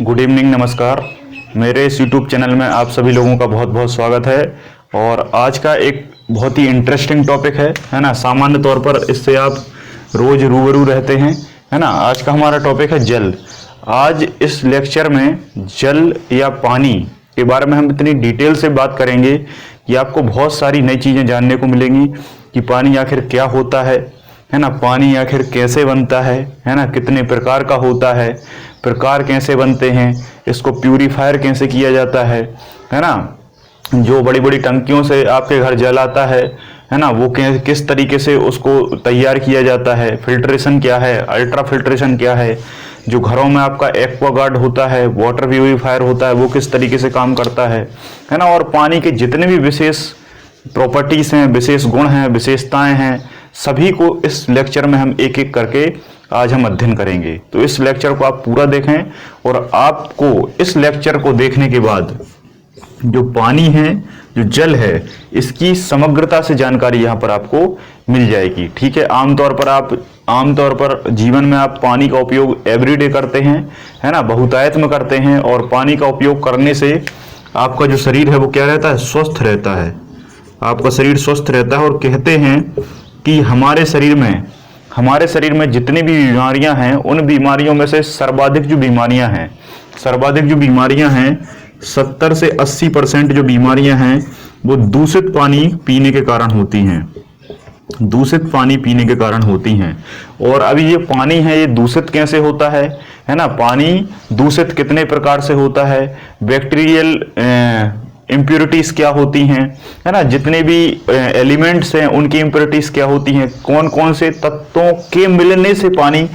Good evening, नमस्कार। मेरे इस यूट्यूब चैनल में आप सभी लोगों का बहुत बहुत स्वागत है। और आज का एक बहुत ही इंटरेस्टिंग टॉपिक है ना। सामान्य तौर पर इससे आप रोज रूबरू रहते हैं, है ना। आज का हमारा टॉपिक है जल। आज इस लेक्चर में जल या पानी के बारे में हम इतनी डिटेल से बात करेंगे कि आपको बहुत सारी नई चीज़ें जानने को मिलेंगी कि पानी आखिर क्या होता है ना। पानी आखिर कैसे बनता है ना। कितने प्रकार का होता है, प्रकार कैसे बनते हैं, इसको प्यूरीफायर कैसे किया जाता है ना। जो बड़ी बड़ी टंकियों से आपके घर जल आता है ना, वो किस तरीके से उसको तैयार किया जाता है। फिल्ट्रेशन क्या है, अल्ट्रा फिल्ट्रेशन क्या है। जो घरों में आपका एक्वागार्ड होता है, वाटर प्यूरीफायर होता है, वो किस तरीके से काम करता है ना। और पानी के जितने भी विशेष प्रॉपर्टीज हैं, विशेष गुण हैं, विशेषताएं हैं, सभी को इस लेक्चर में हम एक एक करके आज हम अध्ययन करेंगे। तो इस लेक्चर को आप पूरा देखें और आपको इस लेक्चर को देखने के बाद जो पानी है, जो जल है, इसकी समग्रता से जानकारी यहाँ पर आपको मिल जाएगी। ठीक है। आमतौर पर जीवन में आप पानी का उपयोग एवरीडे करते हैं, है ना, बहुतायत में करते हैं। और पानी का उपयोग करने से आपका जो शरीर है वो क्या रहता है, स्वस्थ रहता है। आपका शरीर स्वस्थ रहता है। और कहते हैं कि हमारे शरीर में जितनी भी बीमारियां हैं, उन बीमारियों में से सर्वाधिक जो बीमारियां हैं 70 से 80% जो बीमारियां हैं वो दूषित पानी पीने के कारण होती हैं। और अभी ये पानी है, ये दूषित कैसे होता है ना। पानी दूषित कितने प्रकार से होता है, बैक्टीरियल इम्प्योरिटीज क्या होती हैं, है ना। जितने भी एलिमेंट्स हैं उनकी इम्प्योरिटीज क्या होती हैं, कौन कौन से तत्वों के मिलने से पानी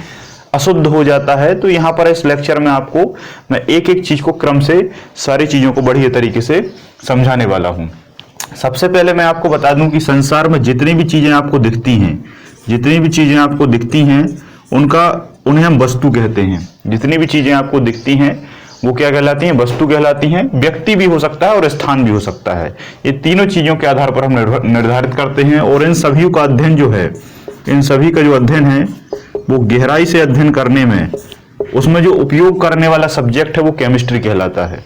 अशुद्ध हो जाता है। तो यहाँ पर इस लेक्चर में आपको मैं एक एक चीज को क्रम से सारी चीजों को बढ़िया तरीके से समझाने वाला हूँ। सबसे पहले मैं आपको बता दूं कि संसार में जितनी भी चीजें आपको दिखती हैं उन्हें हम वस्तु कहते हैं। जितनी भी चीजें आपको दिखती हैं वो क्या कहलाती हैं, वस्तु कहलाती हैं। व्यक्ति भी हो सकता है और स्थान भी हो सकता है। ये तीनों चीजों के आधार पर हम निर्धारित करते हैं। और इन सभी का अध्ययन जो है, इन सभी का जो अध्ययन है वो गहराई से अध्ययन करने में उसमें जो उपयोग करने वाला सब्जेक्ट है वो केमिस्ट्री कहलाता है।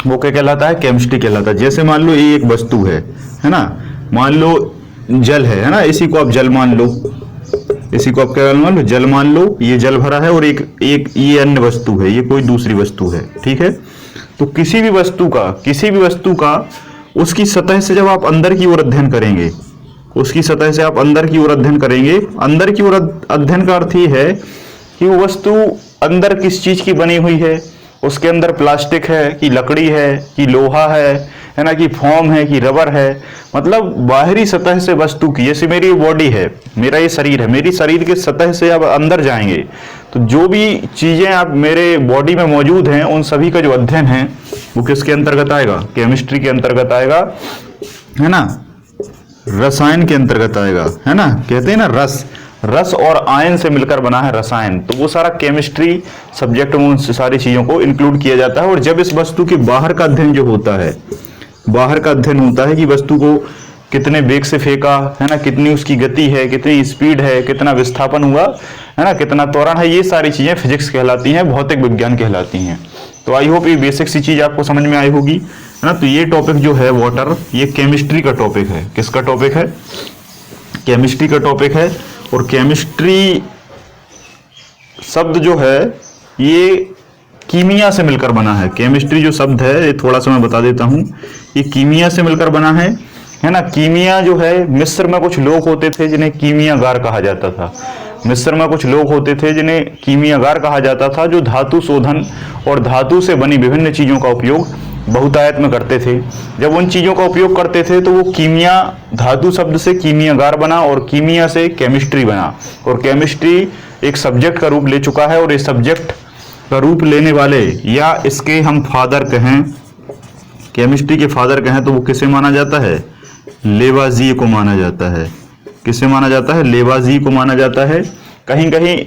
वो क्या कहलाता है, केमिस्ट्री कहलाता है। जैसे मान लो ये एक वस्तु है ना, मान लो जल है ना, इसी को आप जल मान लो, इसी को आप क्या मान लो, जल मान लो। ये जल भरा है और एक ये अन्य वस्तु है, ये कोई दूसरी वस्तु है। ठीक है। तो किसी भी वस्तु का उसकी सतह से जब आप अंदर की ओर अध्ययन करेंगे, अंदर की ओर अध्ययन का अर्थ ये है कि वो वस्तु अंदर किस चीज की बनी हुई है। उसके अंदर प्लास्टिक है कि लकड़ी है कि लोहा है ना, कि फोम है कि रबर है। मतलब बाहरी सतह से वस्तु की, जैसे मेरी बॉडी है, मेरा ये शरीर है, मेरी शरीर के सतह से आप अंदर जाएंगे तो जो भी चीजें आप मेरे बॉडी में मौजूद हैं उन सभी का जो अध्ययन है वो किसके अंतर्गत आएगा, केमिस्ट्री के अंतर्गत आएगा, है ना, रसायन के अंतर्गत आएगा, है ना। कहते हैं ना रस और आयन से मिलकर बना है रसायन। तो वो सारा केमिस्ट्री सब्जेक्ट में उन सारी चीजों को इंक्लूड किया जाता है। और जब इस वस्तु के बाहर का अध्ययन होता है कि वस्तु को कितने वेग से फेंका, है ना, कितनी उसकी गति है, कितनी स्पीड है, कितना विस्थापन हुआ, है ना, कितना त्वरण है, ये सारी चीजें फिजिक्स कहलाती हैं, भौतिक विज्ञान कहलाती हैं। तो आई होप ये बेसिक सी चीज आपको समझ में आई होगी, है ना। तो ये टॉपिक जो है वाटर, ये केमिस्ट्री का टॉपिक है। किसका टॉपिक है, केमिस्ट्री का टॉपिक है। और केमिस्ट्री शब्द जो है ये कीमिया से मिलकर बना है। केमिस्ट्री जो शब्द है ये थोड़ा सा मैं बता देता हूँ, ये कीमिया से मिलकर बना है ना। कीमिया जो है, मिस्र में कुछ लोग होते थे जिन्हें कीमियागार कहा जाता था। जो धातु शोधन और धातु से बनी विभिन्न चीजों का उपयोग बहुतायत में करते थे। जब उन चीजों का उपयोग करते थे तो वो कीमिया, धातु शब्द से कीमियागार बना और कीमिया से केमिस्ट्री बना। और केमिस्ट्री एक सब्जेक्ट का रूप ले चुका है। और इस सब्जेक्ट का रूप लेने वाले या इसके हम फादर कहें, केमिस्ट्री के फादर कहें, तो वो किसे माना जाता है, लेवाज़िए को माना जाता है। किसे माना जाता है, लेवाज़िए को माना जाता है। कहीं कहीं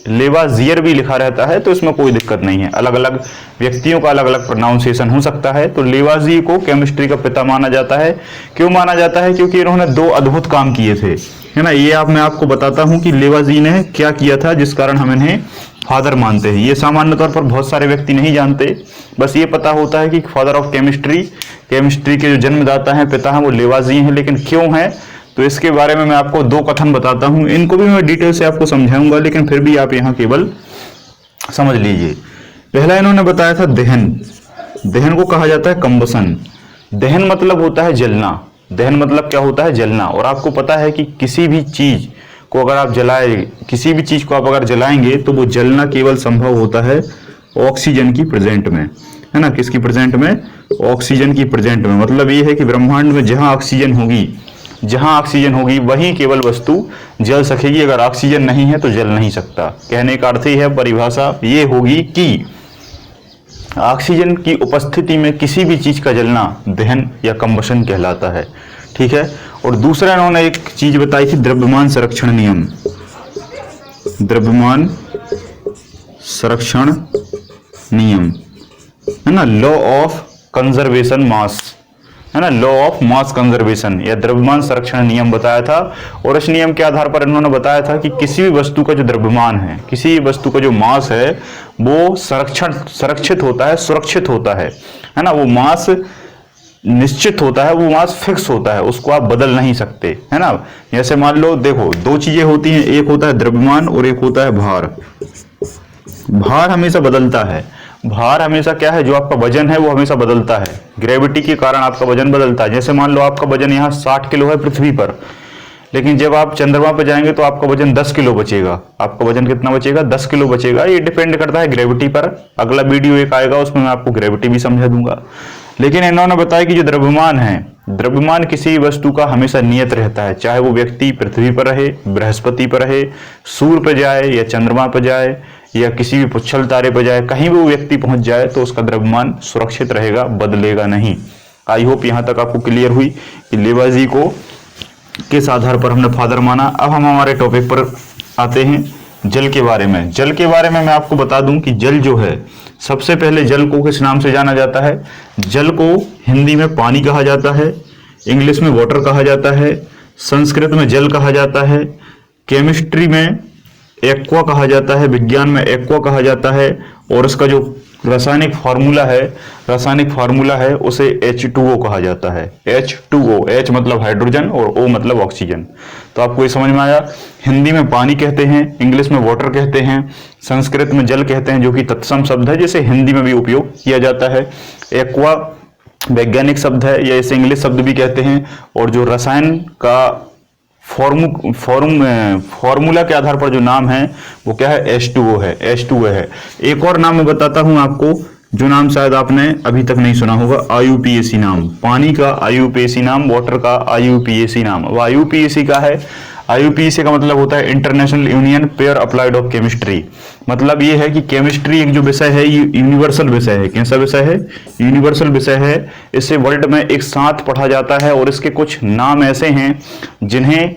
लेवाजियर भी लिखा रहता है तो इसमें कोई दिक्कत नहीं है। अलग अलग व्यक्तियों का अलग अलग प्रोनाउंसिएशन हो सकता है। तो लेवाजियर को केमिस्ट्री का पिता माना जाता है। क्यों माना जाता है? क्योंकि इन्होंने 2 अद्भुत काम किए थे, है ना। ये मैं आपको बताता हूं कि लेवाजियर ने क्या किया था जिस कारण हम इन्हें फादर मानते हैं। ये सामान्य तौर पर बहुत सारे व्यक्ति नहीं जानते, बस ये पता होता है कि फादर ऑफ केमिस्ट्री, केमिस्ट्री के जो जन्मदाता हैं, पिता हैं, वो लेवाजियर हैं। लेकिन क्यों है, तो इसके बारे में मैं आपको 2 कथन बताता हूं। इनको भी मैं डिटेल से आपको समझाऊंगा, लेकिन फिर भी आप यहां केवल समझ लीजिए। पहला इन्होंने बताया था दहन। दहन को कहा जाता है कंबसन। दहन मतलब होता है जलना। दहन मतलब क्या होता है? जलना। और आपको पता है कि किसी भी चीज को अगर आप जलाएं, किसी भी चीज को आप अगर जलाएंगे तो वो जलना केवल संभव होता है ऑक्सीजन की प्रेजेंट में, है ना। किसकी प्रेजेंट में? ऑक्सीजन की प्रेजेंट में। मतलब ये है कि ब्रह्मांड में जहां ऑक्सीजन होगी वहीं केवल वस्तु जल सकेगी। अगर ऑक्सीजन नहीं है तो जल नहीं सकता। कहने का अर्थ ही है, परिभाषा ये होगी कि ऑक्सीजन की उपस्थिति में किसी भी चीज का जलना दहन या कंबशन कहलाता है। ठीक है। और दूसरा इन्होंने एक चीज बताई थी, द्रव्यमान संरक्षण नियम। द्रव्यमान संरक्षण नियम, है ना। लॉ ऑफ कंजर्वेशन मास, है ना। लॉ ऑफ मास कंजर्वेशन या द्रव्यमान संरक्षण नियम बताया था। और इस नियम के आधार पर इन्होंने बताया था कि किसी भी वस्तु का जो द्रव्यमान है, किसी भी वस्तु का जो मास है, वो संरक्षित होता है, सुरक्षित होता है ना। वो मास निश्चित होता है, वो मास फिक्स होता है, उसको आप बदल नहीं सकते, है ना। जैसे मान लो, देखो 2 चीजें होती हैं, एक होता है द्रव्यमान और एक होता है भार। भार हमेशा बदलता है। भार हमेशा क्या है? जो आपका वजन है वो हमेशा बदलता है। ग्रेविटी के कारण आपका वजन बदलता है। जैसे मान लो आपका वजन यहाँ 60 किलो है पृथ्वी पर, लेकिन जब आप चंद्रमा पर जाएंगे तो आपका वजन 10 किलो बचेगा। आपका वजन कितना बचेगा? 10 किलो बचेगा। ये डिपेंड करता है ग्रेविटी पर। अगला वीडियो एक आएगा, उसमें मैं आपको ग्रेविटी भी समझा दूंगा। लेकिन इन्होंने बताया कि जो द्रव्यमान है, द्रव्यमान किसी वस्तु का हमेशा नियत रहता है। चाहे वो व्यक्ति पृथ्वी पर रहे, बृहस्पति पर रहे, सूर्य पर जाए या चंद्रमा पर जाए या किसी भी पुच्छल तारे पर जाए, कहीं भी वो व्यक्ति पहुंच जाए तो उसका द्रव्यमान सुरक्षित रहेगा, बदलेगा नहीं। आई होप यहां तक आपको क्लियर हुई कि लेवाजियर को किस आधार पर हमने फादर माना। अब हम हमारे टॉपिक पर आते हैं, जल के बारे में। जल के बारे में मैं आपको बता दूं कि जल जो है, सबसे पहले जल को किस नाम से जाना जाता है? जल को हिंदी में पानी कहा जाता है, इंग्लिश में वाटर कहा जाता है, संस्कृत में जल कहा जाता है, केमिस्ट्री में एक्वा कहा जाता है, विज्ञान में एक्वा कहा जाता है। और इसका जो रासायनिक फार्मूला है उसे H2O कहा जाता है। H2O, H मतलब हाइड्रोजन और O मतलब ऑक्सीजन। तो आपको ये समझ में आया। हिंदी में पानी कहते हैं, इंग्लिश में वाटर कहते हैं, संस्कृत में जल कहते हैं, जो कि तत्सम शब्द है जिसे हिंदी में भी उपयोग किया जाता है। एक्वा वैज्ञानिक शब्द है, या इसे इंग्लिश शब्द भी कहते हैं। और जो रसायन का फॉर्मूला के आधार पर जो नाम है वो क्या है? H2O है। H2O है। एक और नाम मैं बताता हूं आपको, जो नाम शायद आपने अभी तक नहीं सुना होगा, IUPAC नाम। पानी का IUPAC नाम, वाटर का IUPAC नाम। वो IUPAC का है। IUPAC का मतलब होता है international union pair applied of chemistry. मतलब ये है कि केमिस्ट्री एक जो विषय है, ये यूनिवर्सल विषय है। कैसा विषय है? यूनिवर्सल विषय है। इसे वर्ल्ड में एक साथ पढ़ा जाता है और इसके कुछ नाम ऐसे हैं जिन्हें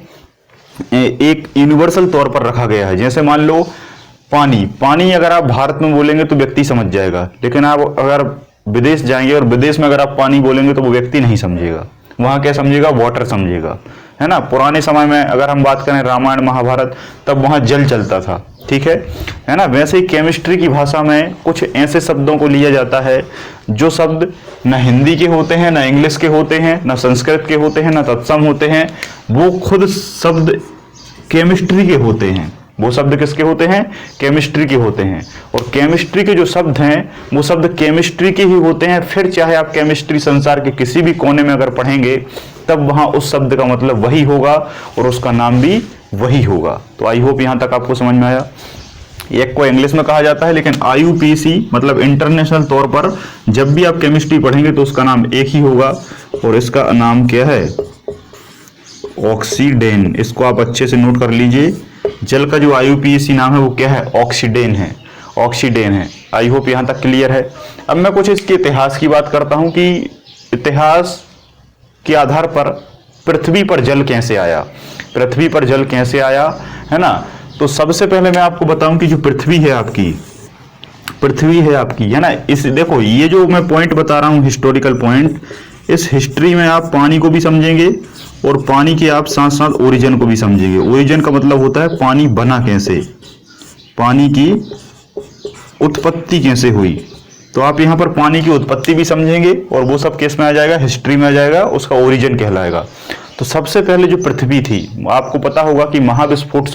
एक यूनिवर्सल तौर पर रखा गया है। जैसे मान लो पानी अगर आप भारत में बोलेंगे तो व्यक्ति समझ जाएगा, लेकिन आप अगर विदेश जाएंगे और विदेश में अगर आप पानी बोलेंगे तो वो व्यक्ति नहीं समझेगा। वहां क्या समझेगा? वाटर समझेगा, है ना। पुराने समय में अगर हम बात करें रामायण महाभारत, तब वहां जल चलता था, ठीक है ना। वैसे ही केमिस्ट्री की भाषा में कुछ ऐसे शब्दों को लिया जाता है जो शब्द न हिंदी के होते हैं, न इंग्लिश के होते हैं, न संस्कृत के होते हैं, न तत्सम होते हैं। वो खुद शब्द केमिस्ट्री के होते हैं। वो शब्द किसके होते हैं? केमिस्ट्री के होते हैं। और केमिस्ट्री के जो शब्द हैं वो शब्द केमिस्ट्री के ही होते हैं। फिर चाहे आप केमिस्ट्री संसार के किसी भी कोने में अगर पढ़ेंगे, तब वहां उस शब्द का मतलब वही होगा और उसका नाम भी वही होगा। तो आई होप यहां तक आपको समझ में आया। एक को इंग्लिश में कहा जाता है, लेकिन IUPAC मतलब इंटरनेशनल तौर पर जब भी आप केमिस्ट्री पढ़ेंगे तो उसका नाम एक ही होगा, और इसका नाम क्या है? ऑक्सीडेन। इसको आप अच्छे से नोट कर लीजिए। जल का जो IUPAC नाम है वो क्या है? ऑक्सीडेन है। ऑक्सीडेन है। आई होप यहां तक क्लियर है। अब मैं कुछ इसके इतिहास की बात करता हूं कि इतिहास के आधार पर पृथ्वी पर जल कैसे आया, पृथ्वी पर जल कैसे आया, है ना। तो सबसे पहले मैं आपको बताऊं कि जो पृथ्वी है आपकी है ना, इस देखो ये जो मैं पॉइंट बता रहा हूं हिस्टोरिकल पॉइंट, इस हिस्ट्री में आप पानी को भी समझेंगे और पानी के आप साथ साथ ओरिजिन को भी समझेंगे। ओरिजिन का मतलब होता है पानी बना कैसे, पानी की उत्पत्ति कैसे हुई। तो आप यहाँ पर पानी की उत्पत्ति भी समझेंगे और वो सब किस में आ जाएगा, हिस्ट्री में आ जाएगा, उसका ओरिजिन कहलाएगा। तो सबसे पहले जो पृथ्वी थी, आपको पता होगा कि महाविस्फोट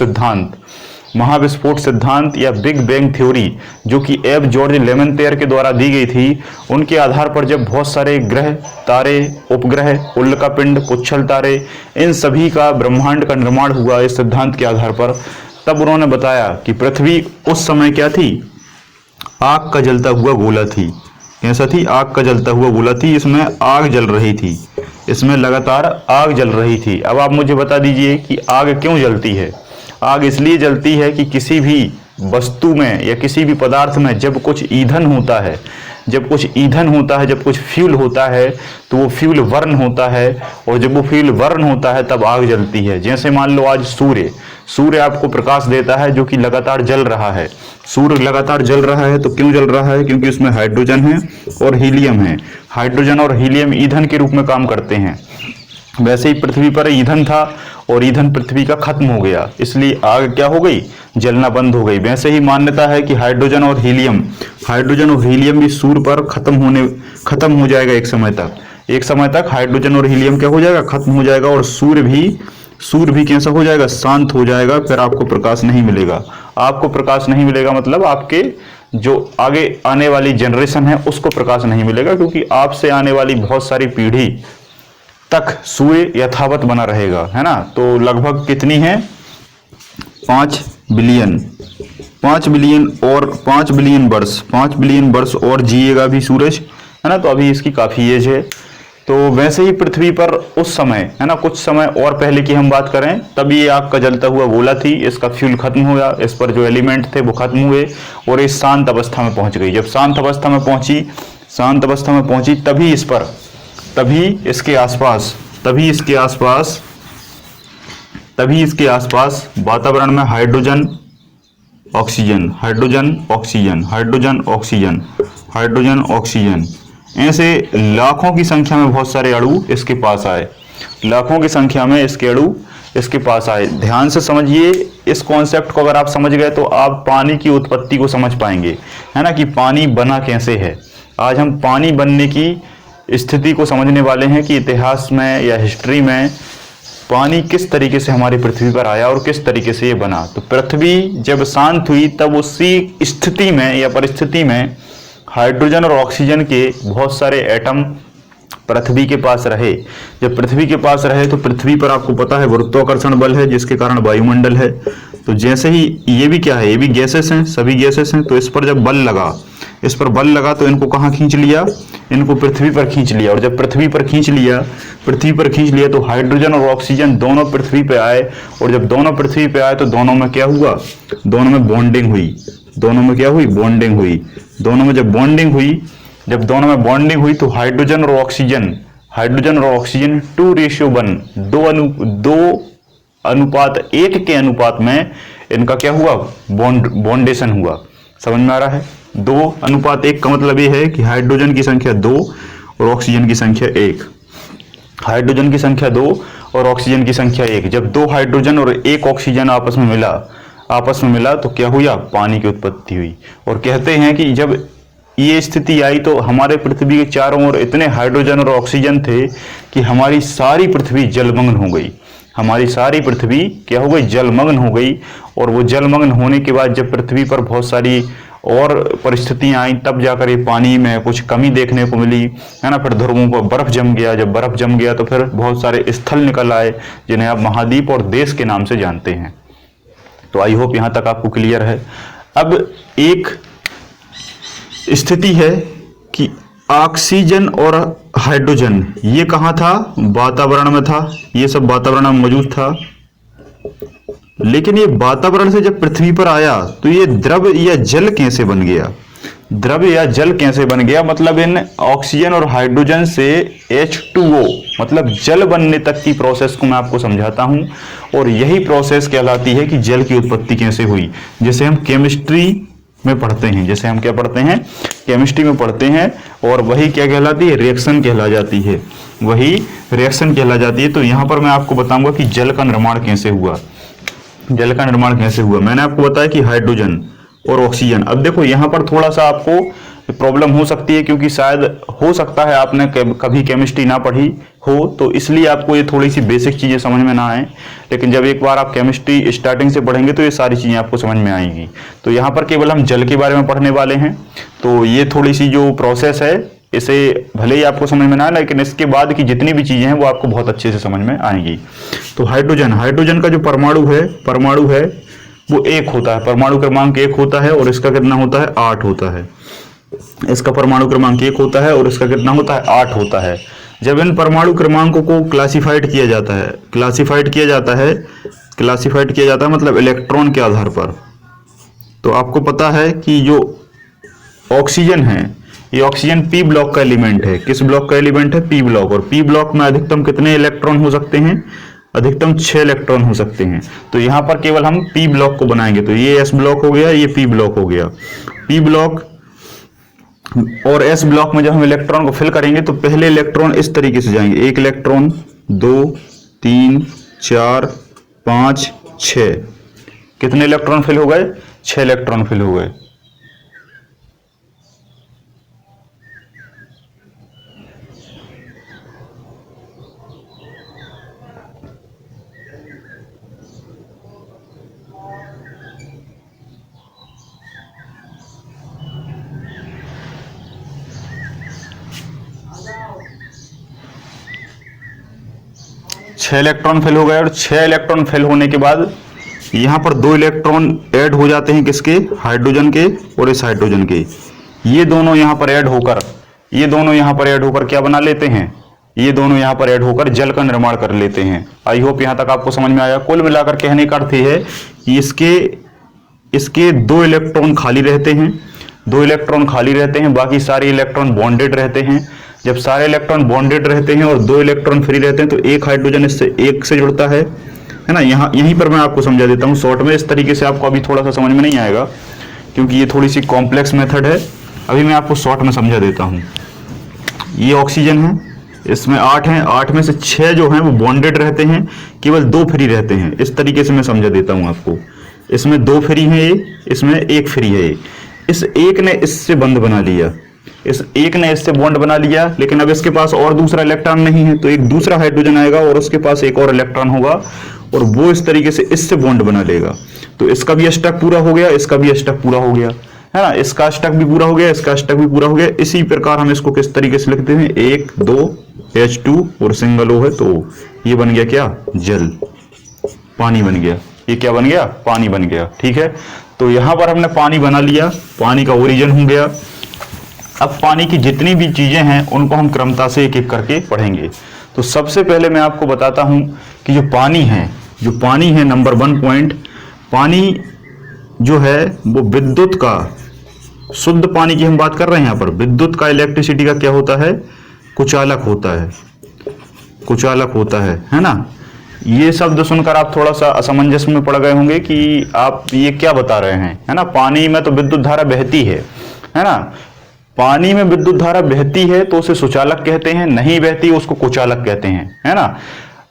सिद्धांत या बिग बैंग थ्योरी जो कि एफ जॉर्ज लेमेंतेयर के द्वारा दी गई थी, उनके आधार पर जब बहुत सारे ग्रह, तारे, उपग्रह, उल्कापिंड, पुच्छल तारे, इन सभी का ब्रह्मांड का निर्माण हुआ इस सिद्धांत के आधार पर, तब उन्होंने बताया कि पृथ्वी उस समय क्या थी, आग का जलता हुआ गोला थी। कैसा थी, आग का जलता हुआ गोला थी, इसमें आग जल रही थी, इसमें लगातार आग जल रही थी। अब आप मुझे बता दीजिए कि आग क्यों जलती है। आग इसलिए जलती है कि किसी भी वस्तु में या किसी भी पदार्थ में जब कुछ ईंधन होता है, जब कुछ फ्यूल होता है, तो वो फ्यूल बर्न होता है, और जब वो फ्यूल बर्न होता है तब आग जलती है। जैसे मान लो आज सूर्य आपको प्रकाश देता है जो कि लगातार जल रहा है। सूर्य लगातार जल रहा है तो क्यों जल रहा है, क्योंकि उसमें हाइड्रोजन है और हीलियम है। हाइड्रोजन और हीलियम ईंधन के रूप में काम करते हैं। वैसे ही पृथ्वी पर ईंधन था और ईंधन पृथ्वी का खत्म हो गया, इसलिए आग क्या हो गई, जलना बंद हो गई। वैसे ही मान्यता है कि हाइड्रोजन और हीलियम भी सूर्य पर खत्म हो जाएगा एक समय तक हाइड्रोजन और हीलियम क्या हो जाएगा, खत्म हो जाएगा, और सूर्य भी कैसा हो जाएगा, शांत हो जाएगा। फिर आपको प्रकाश नहीं मिलेगा, मतलब आपके जो आगे आने वाली जनरेशन है उसको प्रकाश नहीं मिलेगा, क्योंकि आपसे आने वाली बहुत सारी पीढ़ी तक सूर्य यथावत बना रहेगा, है ना। तो लगभग कितनी है, 5 बिलियन वर्ष और जिएगा भी सूरज, है ना। तो अभी इसकी काफी एज है। तो वैसे ही पृथ्वी पर उस समय, है ना, कुछ समय और पहले की हम बात करें, तब ये आग का जलता हुआ गोला थी, इसका फ्यूल खत्म हो गया, इस पर जो एलिमेंट थे वो खत्म हुए और ये शांत अवस्था में पहुंच गई। जब शांत अवस्था में पहुंची तभी इसके आसपास वातावरण में हाइड्रोजन ऑक्सीजन ऐसे लाखों की संख्या में बहुत सारे अणु इसके पास आए, इसके पास आए। ध्यान से समझिए इस कॉन्सेप्ट को, अगर आप समझ गए तो आप पानी की उत्पत्ति को समझ पाएंगे, है ना, कि पानी बना कैसे है। आज हम पानी बनने की स्थिति को समझने वाले हैं कि इतिहास में या हिस्ट्री में पानी किस तरीके से हमारी पृथ्वी पर आया और किस तरीके से ये बना। तो पृथ्वी जब शांत हुई तब उसी स्थिति में या परिस्थिति में हाइड्रोजन और ऑक्सीजन के बहुत सारे एटम पृथ्वी के पास रहे। जब पृथ्वी के पास रहे तो पृथ्वी पर आपको पता है गुरुत्वाकर्षण बल है, जिसके कारण वायुमंडल है। तो जैसे ही ये भी क्या है, ये भी गैसेस हैं, सभी गैसेस हैं। तो इस पर जब बल लगा तो इनको कहाँ खींच लिया, इनको पृथ्वी पर खींच लिया। और जब पृथ्वी पर खींच लिया तो हाइड्रोजन और ऑक्सीजन दोनों पृथ्वी पे आए, और जब दोनों पृथ्वी पे आए तो दोनों में क्या हुआ, दोनों में बॉन्डिंग हुई। दोनों में जब दोनों में बॉन्डिंग हुई तो हाइड्रोजन और ऑक्सीजन 2:1 के अनुपात में इनका क्या हुआ, बॉन्डेशन हुआ। समझ में आ रहा है। 2:1 का मतलब ये है कि हाइड्रोजन की संख्या 2 और ऑक्सीजन की संख्या 1। हाइड्रोजन की संख्या 2 और ऑक्सीजन की संख्या 1। जब 2 हाइड्रोजन और 1 ऑक्सीजन आपस में मिला तो क्या हुआ, पानी की उत्पत्ति हुई। और कहते हैं कि जब ये स्थिति आई तो हमारे पृथ्वी के चारों ओर इतने हाइड्रोजन और ऑक्सीजन थे कि हमारी सारी पृथ्वी जलमग्न हो गई। जलमग्न हो गई। और वो जलमग्न होने के बाद जब पृथ्वी पर बहुत सारी और परिस्थितियां आई, तब जाकर ये पानी में कुछ कमी देखने को मिली, है ना। फिर ध्रुवों पर बर्फ जम गया। जब बर्फ जम गया तो फिर बहुत सारे स्थल निकल आए, जिन्हें आप महाद्वीप और देश के नाम से जानते हैं। तो आई होप यहां तक आपको क्लियर है। अब एक स्थिति है कि ऑक्सीजन और हाइड्रोजन ये कहाँ था, वातावरण में था। ये सब वातावरण में मौजूद था, लेकिन ये वातावरण से जब पृथ्वी पर आया तो ये द्रव या जल कैसे बन गया। द्रव या जल कैसे बन गया, मतलब इन ऑक्सीजन और हाइड्रोजन से H2O मतलब जल बनने तक की प्रोसेस को मैं आपको समझाता हूं। और यही प्रोसेस कहलाती है कि जल की उत्पत्ति कैसे हुई, जिसे हम केमिस्ट्री में पढ़ते हैं। जैसे हम क्या पढ़ते हैं, केमिस्ट्री में पढ़ते हैं। और वही क्या कहलाती है, रिएक्शन कहला जाती है, वही रिएक्शन कहला जाती है। तो यहां पर मैं आपको बताऊंगा कि जल का निर्माण कैसे हुआ। जल का निर्माण कैसे हुआ, मैंने आपको बताया कि हाइड्रोजन और ऑक्सीजन। अब देखो यहां पर थोड़ा सा आपको प्रॉब्लम हो सकती है, क्योंकि शायद हो सकता है आपने कभी केमिस्ट्री ना पढ़ी हो, तो इसलिए आपको ये थोड़ी सी बेसिक चीजें समझ में ना आए। लेकिन जब एक बार आप केमिस्ट्री स्टार्टिंग से पढ़ेंगे तो ये सारी चीजें आपको समझ में आएंगी। तो यहाँ पर केवल हम जल के बारे में पढ़ने वाले हैं। तो ये थोड़ी सी जो प्रोसेस है, इसे भले ही आपको समझ में ना आए, लेकिन इसके बाद की जितनी भी चीजें हैं वो आपको बहुत अच्छे से समझ में आएंगी। तो हाइड्रोजन का जो परमाणु है वो एक होता है, परमाणु क्रमांक 1 होता है। और इसका कितना होता है, 8 होता है। इसका परमाणु क्रमांक 1 होता है और इसका कितना होता है, 8 होता है। जब इन परमाणु क्रमांकों को क्लासिफाइड किया जाता है मतलब इलेक्ट्रॉन के आधार पर। तो आपको पता है कि जो ऑक्सीजन है, ये ऑक्सीजन पी ब्लॉक का एलिमेंट है। किस ब्लॉक का एलिमेंट है, पी ब्लॉक। और पी ब्लॉक में अधिकतम कितने इलेक्ट्रॉन हो सकते हैं, अधिकतम 6 इलेक्ट्रॉन हो सकते हैं। तो यहां पर केवल हम पी ब्लॉक को बनाएंगे। तो ये एस ब्लॉक हो गया, ये पी ब्लॉक हो गया। पी ब्लॉक और एस ब्लॉक में जब हम इलेक्ट्रॉन को फिल करेंगे तो पहले इलेक्ट्रॉन इस तरीके से जाएंगे, 1 इलेक्ट्रॉन, 2, 3, 4, 5, 6। कितने इलेक्ट्रॉन फिल हो गए, 6 इलेक्ट्रॉन फिल हो गए। छह इलेक्ट्रॉन फिल हो गए। और 6 इलेक्ट्रॉन फिल होने के बाद यहां पर 2 इलेक्ट्रॉन ऐड हो जाते हैं, किसके, हाइड्रोजन के और इस हाइड्रोजन के। ये दोनों यहां पर ऐड होकर क्या बना लेते हैं, ये दोनों यहां पर ऐड होकर जल का निर्माण कर लेते हैं। आई होप यहां तक आपको समझ में आया। कुल मिलाकर कहने का अर्थ है कि इसके 2 इलेक्ट्रॉन खाली रहते हैं, 2 इलेक्ट्रॉन खाली रहते हैं, बाकी सारे इलेक्ट्रॉन बॉन्डेड रहते हैं। जब सारे इलेक्ट्रॉन बॉन्डेड रहते हैं और 2 इलेक्ट्रॉन फ्री रहते हैं तो एक हाइड्रोजन इससे एक से जुड़ता है ना। यहीं पर मैं आपको समझा देता हूं शॉर्ट में। इस तरीके से आपको अभी थोड़ा सा समझ में नहीं आएगा, क्योंकि ये थोड़ी सी कॉम्प्लेक्स मेथड है। अभी मैं आपको शॉर्ट में समझा देता हूं। ये ऑक्सीजन है, इसमें 8 हैं, 8 में से 6 जो हैं वो बॉन्डेड रहते हैं, केवल 2 फ्री रहते हैं। इस तरीके से मैं समझा देता हूं आपको। इसमें 2 फ्री है, इसमें 1 फ्री है। इस एक ने इससे बंध बना लिया, इस एक ने इससे बॉन्ड बना लिया, लेकिन अब इसके पास और दूसरा इलेक्ट्रॉन नहीं है, तो एक दूसरा हाइड्रोजन आएगा और उसके पास एक और इलेक्ट्रॉन होगा और वो इस तरीके से इससे बॉन्ड बना लेगा। तो इसका भी अष्टक पूरा हो गया, इसका भी अष्टक पूरा हो गया, है ना। इसका अष्टक भी पूरा हो गया, इसका अष्टक भी पूरा हो गया। इसी प्रकार हम इसको किस तरीके से लिखते हैं, 1, 2, H2 और सिंगल O है, तो ये बन गया क्या, जल, पानी बन गया। ये क्या बन गया, पानी बन गया। ठीक है, तो यहां पर हमने पानी बना लिया, पानी का ओरिजिन हो गया। अब पानी की जितनी भी चीजें हैं उनको हम क्रमता से एक एक करके पढ़ेंगे। तो सबसे पहले मैं आपको बताता हूं कि जो पानी है नंबर 1 पॉइंट, पानी जो है वो विद्युत का, शुद्ध पानी की हम बात कर रहे हैं यहाँ पर, विद्युत का, इलेक्ट्रिसिटी का क्या होता है, कुचालक होता है ना। ये शब्द सुनकर आप थोड़ा सा असमंजस में पड़ गए होंगे कि आप ये क्या बता रहे हैं, है ना। पानी में तो विद्युत धारा बहती है ना। पानी में विद्युत धारा बहती है तो उसे सुचालक कहते हैं, नहीं बहती उसको कुचालक कहते हैं, है ना।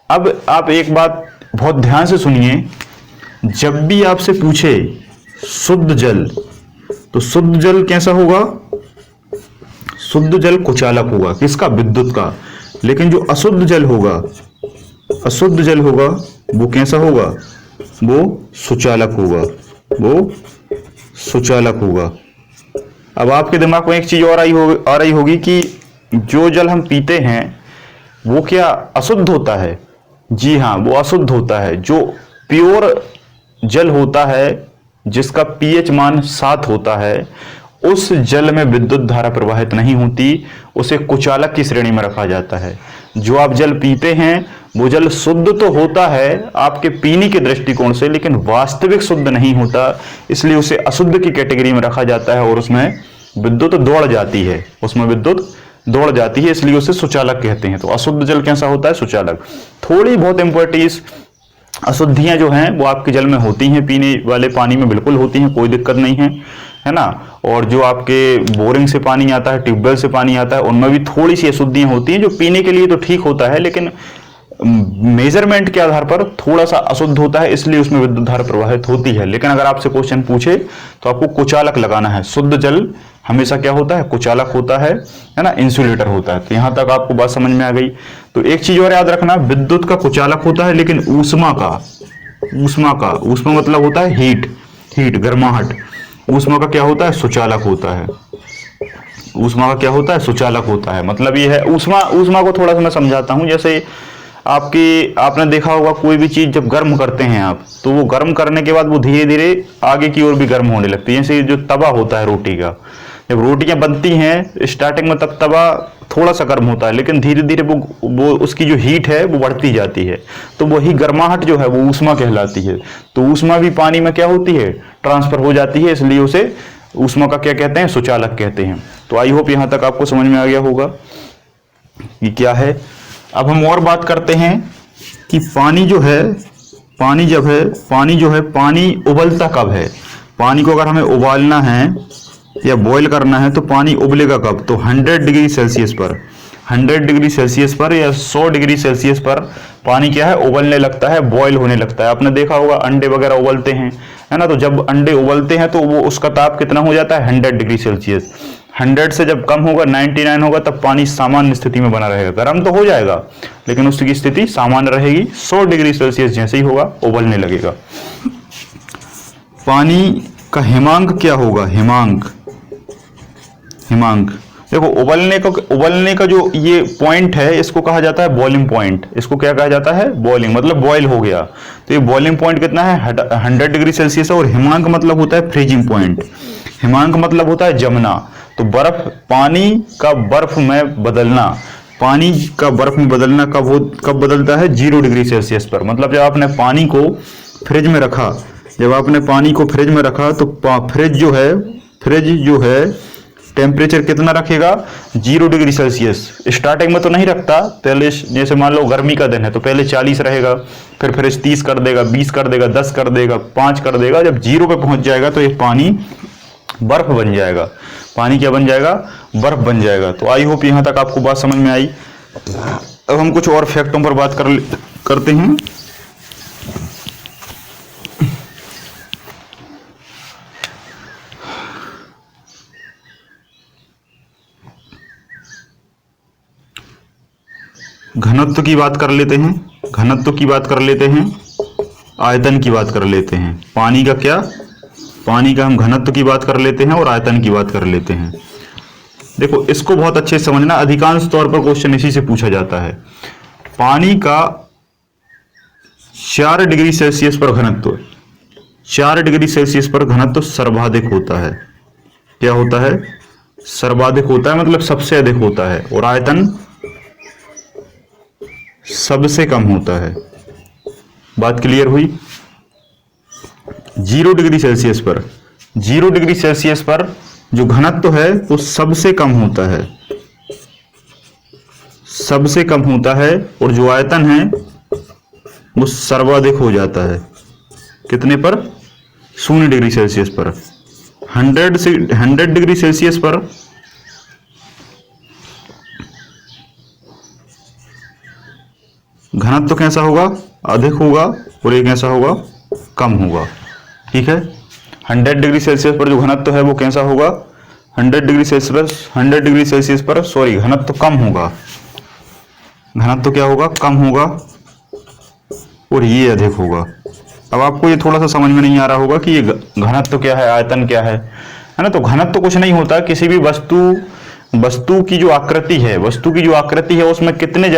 अब आप एक बात बहुत ध्यान से सुनिए, जब भी आपसे पूछे शुद्ध जल, तो शुद्ध जल कैसा होगा, शुद्ध जल कुचालक होगा, किसका, विद्युत का। लेकिन जो अशुद्ध जल होगा वो कैसा होगा, वो सुचालक होगा। अब आपके दिमाग में एक चीज और आ रही होगी कि जो जल हम पीते हैं वो क्या अशुद्ध होता है। जी हाँ, वो अशुद्ध होता है। जो प्योर जल होता है जिसका पीएच मान 7 होता है, उस जल में विद्युत धारा प्रवाहित नहीं होती, उसे कुचालक की श्रेणी में रखा जाता है। जो आप जल पीते हैं वो जल शुद्ध तो होता है आपके पीने के दृष्टिकोण से, लेकिन वास्तविक शुद्ध नहीं होता, इसलिए उसे अशुद्ध की कैटेगरी में रखा जाता है और उसमें विद्युत दौड़ जाती है, उसमें विद्युत दौड़ जाती है, इसलिए उसे सुचालक कहते हैं। तो अशुद्ध जल कैसा होता है? सुचालक। थोड़ी बहुत इंपॉर्टेंस अशुद्धियां जो हैं वो आपके जल में होती हैं, पीने वाले पानी में बिल्कुल होती हैं, कोई दिक्कत नहीं है ना। और जो आपके बोरिंग से पानी आता है, ट्यूबवेल से पानी आता है, उनमें भी थोड़ी सी अशुद्धियां होती हैं, जो पीने के लिए तो ठीक होता है, लेकिन मेजरमेंट के आधार पर थोड़ा सा अशुद्ध होता है, इसलिए उसमें विद्युत धारा प्रवाहित होती है। लेकिन अगर आपसे क्वेश्चन पूछे तो आपको कुचालक लगाना है। शुद्ध जल हमेशा क्या होता है? कुचालक होता है ना, इंसुलेटर होता है। तो यहां तक आपको बात समझ में आ गई। तो एक चीज और याद रखना, विद्युत का कुचालक होता है, लेकिन ऊष्मा मतलब होता है हीट, गर्माहट। ऊष्मा का क्या होता है? सुचालक होता है। ऊष्मा का क्या होता है? सुचालक होता है। मतलब ये है, ऊष्मा को थोड़ा सा मैं समझाता हूं। जैसे आपने देखा होगा, कोई भी चीज जब गर्म करते हैं आप, तो वो गर्म करने के बाद वो धीरे धीरे आगे की ओर भी गर्म होने लगती है। जैसे जो तवा होता है रोटी का, जब रोटियां बनती हैं स्टार्टिंग में, तब तवा थोड़ा सा गर्म होता है, लेकिन धीरे धीरे वो उसकी जो हीट है वो बढ़ती जाती है। तो वही गर्माहट जो है वो ऊष्मा कहलाती है। तो ऊष्मा भी पानी में क्या होती है? ट्रांसफर हो जाती है, इसलिए उसे ऊष्मा का क्या कहते हैं? सुचालक कहते हैं। तो आई होप यहां तक आपको समझ में आ गया होगा कि क्या है। अब हम और बात करते हैं कि पानी जो है, पानी उबलता कब है? पानी को अगर हमें उबालना है या बॉईल करना है तो पानी उबलेगा कब? तो 100 डिग्री सेल्सियस पर, 100 डिग्री सेल्सियस पर या 100 डिग्री सेल्सियस पर पानी क्या है? उबलने लगता है, बॉईल होने लगता है। आपने देखा होगा अंडे वगैरह उबलते हैं, है ना। तो जब अंडे उबलते हैं तो वो उसका ताप कितना हो जाता है? 100 डिग्री सेल्सियस। 100 से जब कम होगा, 99 होगा, तब पानी सामान्य स्थिति में बना रहेगा। गर्म तो हो जाएगा, लेकिन उसकी स्थिति सामान्य रहेगी। 100 डिग्री सेल्सियस जैसे ही होगा, उबलने लगेगा। पानी का हिमांक क्या होगा? हिमांक देखो, उबलने का जो ये पॉइंट है, इसको कहा जाता है बॉइलिंग पॉइंट। इसको क्या कहा जाता है? बॉइलिंग, मतलब बॉयल हो गया। तो ये बॉइलिंग पॉइंट कितना है? 100 डिग्री सेल्सियस है। और हिमांक मतलब होता है फ्रीजिंग पॉइंट। हिमांक मतलब होता है जमना। तो पानी का बर्फ में बदलना, कब बदलता है? 0 डिग्री सेल्सियस पर। मतलब जब आपने पानी को फ्रिज में रखा, तो फ्रिज जो है टेम्परेचर कितना रखेगा? 0 डिग्री सेल्सियस। स्टार्टिंग में तो नहीं रखता, पहले जैसे मान लो गर्मी का दिन है तो पहले 40 रहेगा, फिर फ्रिज 30 कर देगा, 20 कर देगा, 10 कर देगा, 5 कर देगा। जब 0 पे पहुंच जाएगा तो ये पानी बर्फ बन जाएगा। पानी क्या बन जाएगा? बर्फ बन जाएगा। तो आई होप यहां तक आपको बात समझ में आई। अब हम कुछ और फैक्टों पर बात करते हैं। घनत्व की बात कर लेते हैं, आयतन की बात कर लेते हैं। पानी का हम घनत्व की बात कर लेते हैं और आयतन की बात कर लेते हैं। देखो, इसको बहुत अच्छे से समझना, अधिकांश तौर पर क्वेश्चन इसी से पूछा जाता है। पानी का 4 डिग्री सेल्सियस पर घनत्व, 4 डिग्री सेल्सियस पर घनत्व सर्वाधिक होता है। क्या होता है? सर्वाधिक होता है, मतलब सबसे अधिक होता है। और आयतन सबसे कम होता है। बात क्लियर हुई? 0 डिग्री सेल्सियस पर जो घनत्व है वो सबसे कम होता है, और जो आयतन है वो सर्वाधिक हो जाता है। कितने पर? 0 डिग्री सेल्सियस पर। 100 डिग्री सेल्सियस पर घनत्व कैसा होगा? अधिक होगा। और ये कैसा होगा? कम होगा। ठीक है। 100 डिग्री सेल्सियस पर जो घनत्व है वो कैसा होगा? 100 डिग्री सेल्सियस पर घनत्व कम होगा। घनत्व क्या होगा? कम होगा। और ये अधिक होगा। अब आपको ये थोड़ा सा समझ में नहीं आ रहा होगा कि ये घनत्व क्या है, आयतन क्या है ना। तो घनत्व कुछ नहीं होता, किसी भी वस्तु की जो आकृति है उसमें कितने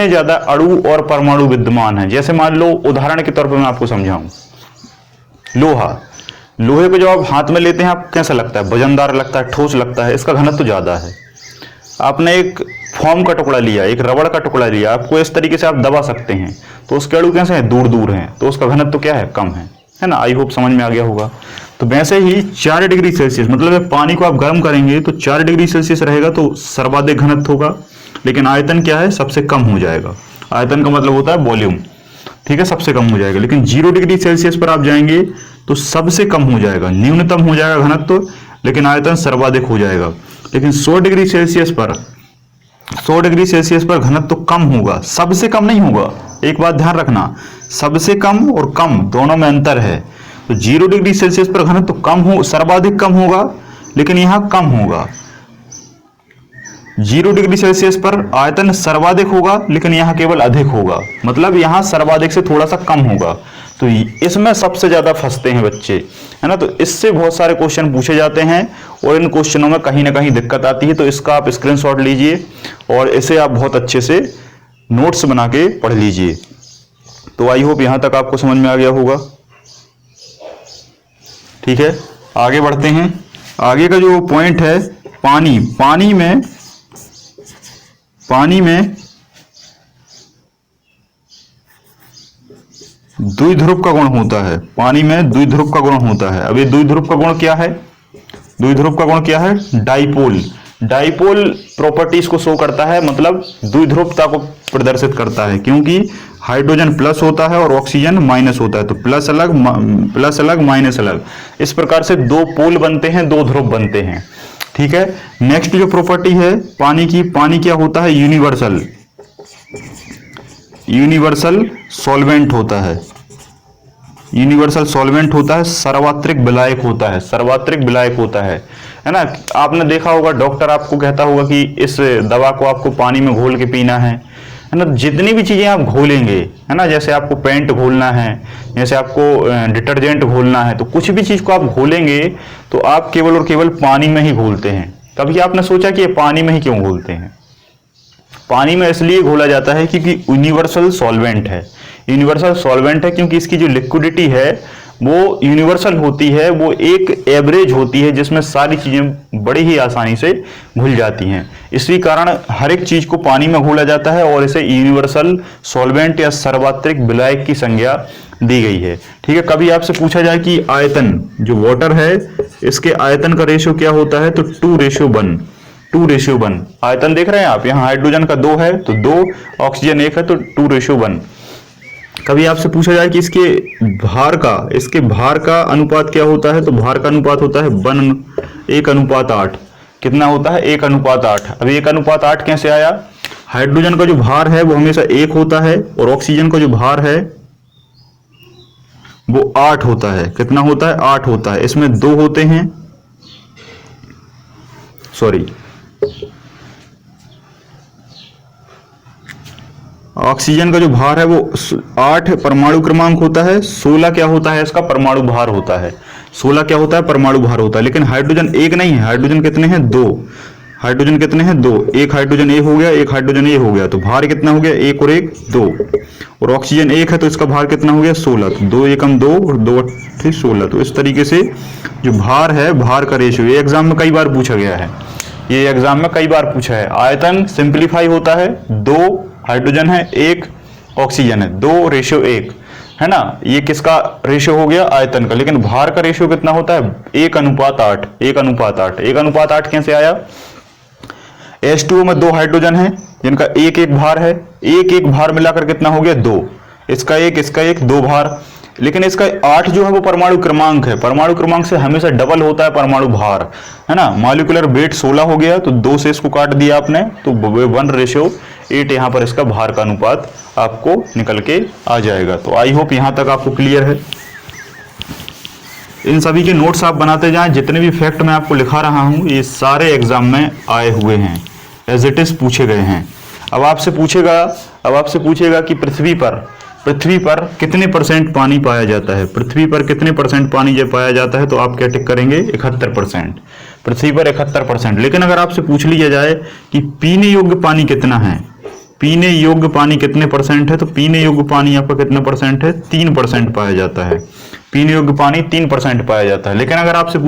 ज्यादा अणु और परमाणु विद्यमान है। जैसे मान लो, उदाहरण के तौर पर मैं आपको समझाऊं, लोहे को जब आप हाथ में लेते हैं, आप कैसा लगता है? वजनदार लगता है, ठोस लगता है। इसका घनत्व ज्यादा है। आपने एक फोम का टुकड़ा लिया, एक रबड़ का टुकड़ा लिया, आपको इस तरीके से आप दबा सकते हैं, तो उसके अणु कैसे हैं? दूर दूर हैं, तो उसका घनत्व क्या है? कम है ना। आई होप समझ में आ गया होगा। तो वैसे ही 4 डिग्री सेल्सियस, मतलब पानी को आप गर्म करेंगे तो 4 डिग्री सेल्सियस रहेगा तो सर्वाधिक घनत्व होगा, लेकिन आयतन क्या है, सबसे कम हो जाएगा। आयतन का मतलब होता है वॉल्यूम, ठीक है, सबसे कम हो जाएगा। लेकिन 0 डिग्री सेल्सियस पर आप जाएंगे तो सबसे कम हो जाएगा, न्यूनतम हो जाएगा घनत्व, लेकिन आयतन सर्वाधिक हो जाएगा। लेकिन 100 डिग्री सेल्सियस पर घनत्व कम होगा, सबसे कम नहीं होगा। एक बात ध्यान रखना, सबसे कम और कम दोनों में अंतर है। तो 0 डिग्री सेल्सियस पर घनत्व कम हो, सर्वाधिक कम होगा, लेकिन यहां कम होगा। 0 डिग्री सेल्सियस पर आयतन सर्वाधिक होगा, लेकिन यहां केवल अधिक होगा, मतलब यहां सर्वाधिक से थोड़ा सा कम होगा। तो इसमें सबसे ज्यादा फंसते हैं बच्चे, है ना। तो इससे बहुत सारे क्वेश्चन पूछे जाते हैं और इन क्वेश्चनों में कहीं ना कहीं दिक्कत आती है। तो इसका आप स्क्रीनशॉट लीजिए और इसे आप बहुत अच्छे से नोट्स बना के पढ़ लीजिए। तो आई होप यहां तक आपको समझ में आ गया होगा। ठीक है, आगे बढ़ते हैं। आगे का जो पॉइंट है, पानी में द्विध्रुव का गुण होता है। पानी में द्विध्रुव का गुण होता है। अब ये द्विध्रुव का गुण क्या है? द्विध्रुव का गुण क्या है? डाइपोल। डाइपोल प्रॉपर्टीज को शो करता है, मतलब द्विध्रुवता को प्रदर्शित करता है, क्योंकि हाइड्रोजन प्लस होता है और ऑक्सीजन माइनस होता है। तो प्लस अलग माइनस अलग, इस प्रकार से दो पोल बनते हैं, दो ध्रुव बनते हैं। ठीक है, नेक्स्ट जो प्रॉपर्टी है पानी की, पानी क्या होता है? यूनिवर्सल सॉल्वेंट होता है। यूनिवर्सल सॉल्वेंट होता है, सर्वात्रिक विलायक होता है। सर्वात्रिक विलायक होता है ना। आपने देखा होगा, डॉक्टर आपको कहता होगा कि इस दवा को आपको पानी में घोल के पीना है ना। जितनी भी चीजें आप घोलेंगे, है ना, जैसे आपको पेंट घोलना है, जैसे आपको डिटर्जेंट घोलना है, तो कुछ भी चीज को आप घोलेंगे तो आप केवल और केवल पानी में ही घोलते हैं। कभी आपने सोचा कि ये पानी में ही क्यों घोलते हैं? पानी में इसलिए घोला जाता है क्योंकि यूनिवर्सल सॉल्वेंट है। यूनिवर्सल सॉल्वेंट है क्योंकि इसकी जो लिक्विडिटी है वो यूनिवर्सल होती है, वो एक एवरेज होती है जिसमें सारी चीजें बड़ी ही आसानी से घुल जाती हैं। इसी कारण हर एक चीज को पानी में घोला जाता है और इसे यूनिवर्सल सॉल्वेंट या सर्वात्रिक विलायक की संज्ञा दी गई है। ठीक है, कभी आपसे पूछा जाए कि आयतन, जो वाटर है, इसके आयतन का रेशियो क्या होता है? तो 2:1। 2:1 आयतन देख रहे हैं आप, यहाँ हाइड्रोजन का 2 है तो 2, ऑक्सीजन 1 है तो 2:1। कभी आपसे पूछा जाए कि इसके भार का अनुपात क्या होता है? तो भार का अनुपात होता है 1:8। कितना होता है? 1:8। अब 1:8 कैसे आया? हाइड्रोजन का जो भार है वो हमेशा 1 होता है और ऑक्सीजन का जो भार है वो 8 होता है। कितना होता है? 8 होता है। इसमें 2 होते हैं, सॉरी, ऑक्सीजन का जो भार है वो 8 परमाणु क्रमांक होता है। 16 क्या होता है? इसका परमाणु भार होता है। 16 क्या होता है? परमाणु भार होता है। लेकिन हाइड्रोजन 1 नहीं है, हाइड्रोजन कितने हैं? 2। हाइड्रोजन कितने हैं? 2। एक हाइड्रोजन ए हो गया, एक हाइड्रोजन ए हो गया, तो भार कितना हो गया? 1 और 1 2। और ऑक्सीजन 1 है तो इसका भार कितना हो गया? 16। तो 2 एकम 2 और 2 8 16। तो इस तरीके से जो भार है, भार का रेशियो, ये एग्जाम में कई बार पूछा गया है। ये एग्जाम में कई बार पूछा है। आयतन सिंप्लीफाई होता है, 2 हाइड्रोजन है, 1 ऑक्सीजन है, 2:1, है ना। ये किसका रेशियो हो गया? आयतन का। लेकिन भार का रेशियो कितना होता है? 1:8। 1:8। 1:8 कैसे आया? H2O में 2 हाइड्रोजन है जिनका 1 भार है। 1 भार मिलाकर कितना हो गया? 2। इसका 1 2 भार। लेकिन इसका 8 जो है वो परमाणु क्रमांक है। परमाणु क्रमांक से हमेशा डबल होता है परमाणु भार, है ना। मॉलिक्यूलर वेट 16 हो गया तो 2 से इसको काट दिया आपने, तो 1:8 यहां पर इसका भार का अनुपात आपको निकल के आ जाएगा। तो आई होप यहां तक आपको क्लियर है। इन सभी के नोट्स आप बनाते जाएं। जितने भी फैक्ट मैं आपको लिखा रहा हूं ये सारे एग्जाम में आए हुए हैं, एज इट इज पूछे गए हैं। अब आपसे पूछेगा कि पृथ्वी पर कितने % पानी पाया जाता है? पृथ्वी पर कितने % पानी जब पाया जाता है तो आप क्या टिक करेंगे? 71%। पृथ्वी पर 71%। लेकिन अगर आपसे पूछ लिया जाए कि पीने योग्य पानी कितना है, पीने योग्य पानी कितने % है, तो पीने योग्य पानी आपका कितना % है? 3% पाया जाता है। पीने योग्य पानी 3% पाया जाता है। लेकिन अगर आपसे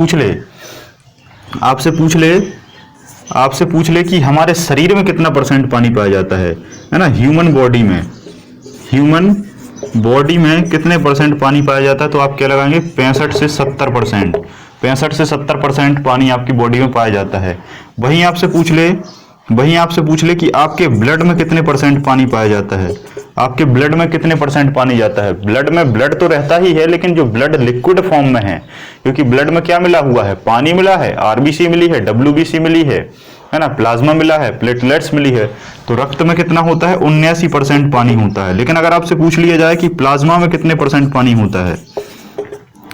पूछ ले कि हमारे शरीर में कितना % पानी पाया जाता है ना, ह्यूमन बॉडी में कितने परसेंट पानी पाया जाता है, तो आप क्या लगाएंगे 65 से 70%। 65 से 70% पानी आपकी बॉडी में पाया जाता है। वहीं आपसे पूछ ले कि आपके ब्लड में कितने परसेंट पानी पाया जाता है। आपके ब्लड में कितने परसेंट पानी जाता है। ब्लड तो रहता ही है, लेकिन जो ब्लड लिक्विड फॉर्म में है, क्योंकि ब्लड में क्या मिला हुआ है, पानी मिला है, आरबीसी मिली है, डब्ल्यूबीसी मिली है ना, प्लाज्मा मिला है, प्लेटलेट्स मिली है। तो रक्त में कितना होता है, 79% पानी होता है। लेकिन अगर आपसे पूछ लिया जाए कि प्लाज्मा में कितने परसेंट पानी होता है,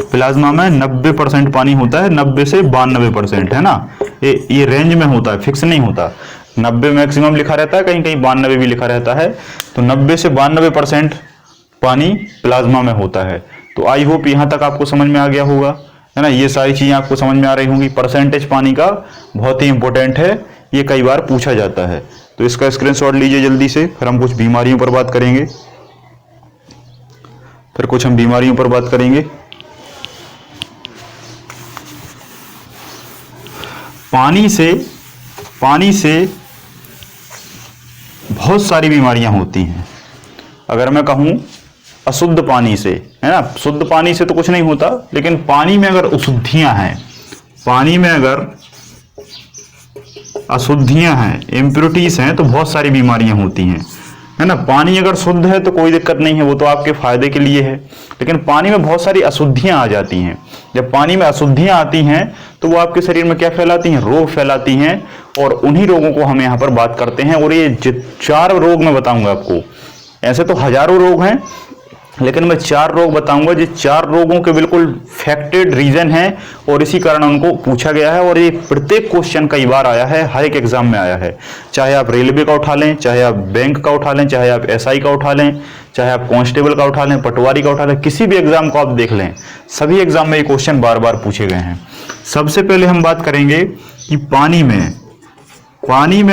प्लाज्मा में 90% पानी होता है, 90 से 92%, है ना। ये रेंज में होता है, फिक्स नहीं होता। 90 मैक्सिमम लिखा रहता है, कहीं कहीं 92 भी लिखा रहता है। तो 90 से 92% पानी प्लाज्मा में होता है। तो आई होप यहाँ तक आपको समझ में आ गया होगा, है ना। ये सारी चीजें आपको समझ में आ रही होंगी। परसेंटेज पानी का बहुत ही इंपॉर्टेंट है, ये कई बार पूछा जाता है। तो इसका स्क्रीनशॉट लीजिए जल्दी से। फिर हम कुछ बीमारियों पर बात करेंगे। पानी से बहुत सारी बीमारियां होती हैं। अगर मैं कहूं अशुद्ध पानी से, है ना, शुद्ध पानी से तो कुछ नहीं होता, लेकिन पानी में अगर अशुद्धियां हैं, इम्प्योरिटीज हैं, तो बहुत सारी बीमारियां होती हैं, है ना। पानी अगर शुद्ध है तो कोई दिक्कत नहीं है, वो तो आपके फायदे के लिए है। लेकिन पानी में बहुत सारी अशुद्धियां आ जाती हैं। जब पानी में अशुद्धियां आती हैं तो वो आपके शरीर में क्या फैलाती हैं, रोग फैलाती हैं। और उन्हीं रोगों को हम यहाँ पर बात करते हैं। और ये 4 रोग मैं बताऊंगा आपको। ऐसे तो हजारों रोग हैं, लेकिन मैं 4 रोग बताऊंगा जो 4 रोगों के बिल्कुल फैक्टेड रीजन है, और इसी कारण उनको पूछा गया है। और ये प्रत्येक क्वेश्चन कई बार आया है, हर एक एग्जाम में आया है। चाहे आप रेलवे का उठा लें, चाहे आप बैंक का उठा लें, चाहे आप एसआई का उठा लें, चाहे आप कांस्टेबल का उठा लें, पटवारी का उठा लें, किसी भी एग्जाम को आप देख लें, सभी एग्जाम में ये क्वेश्चन बार बार पूछे गए हैं। सबसे पहले हम बात करेंगे कि पानी में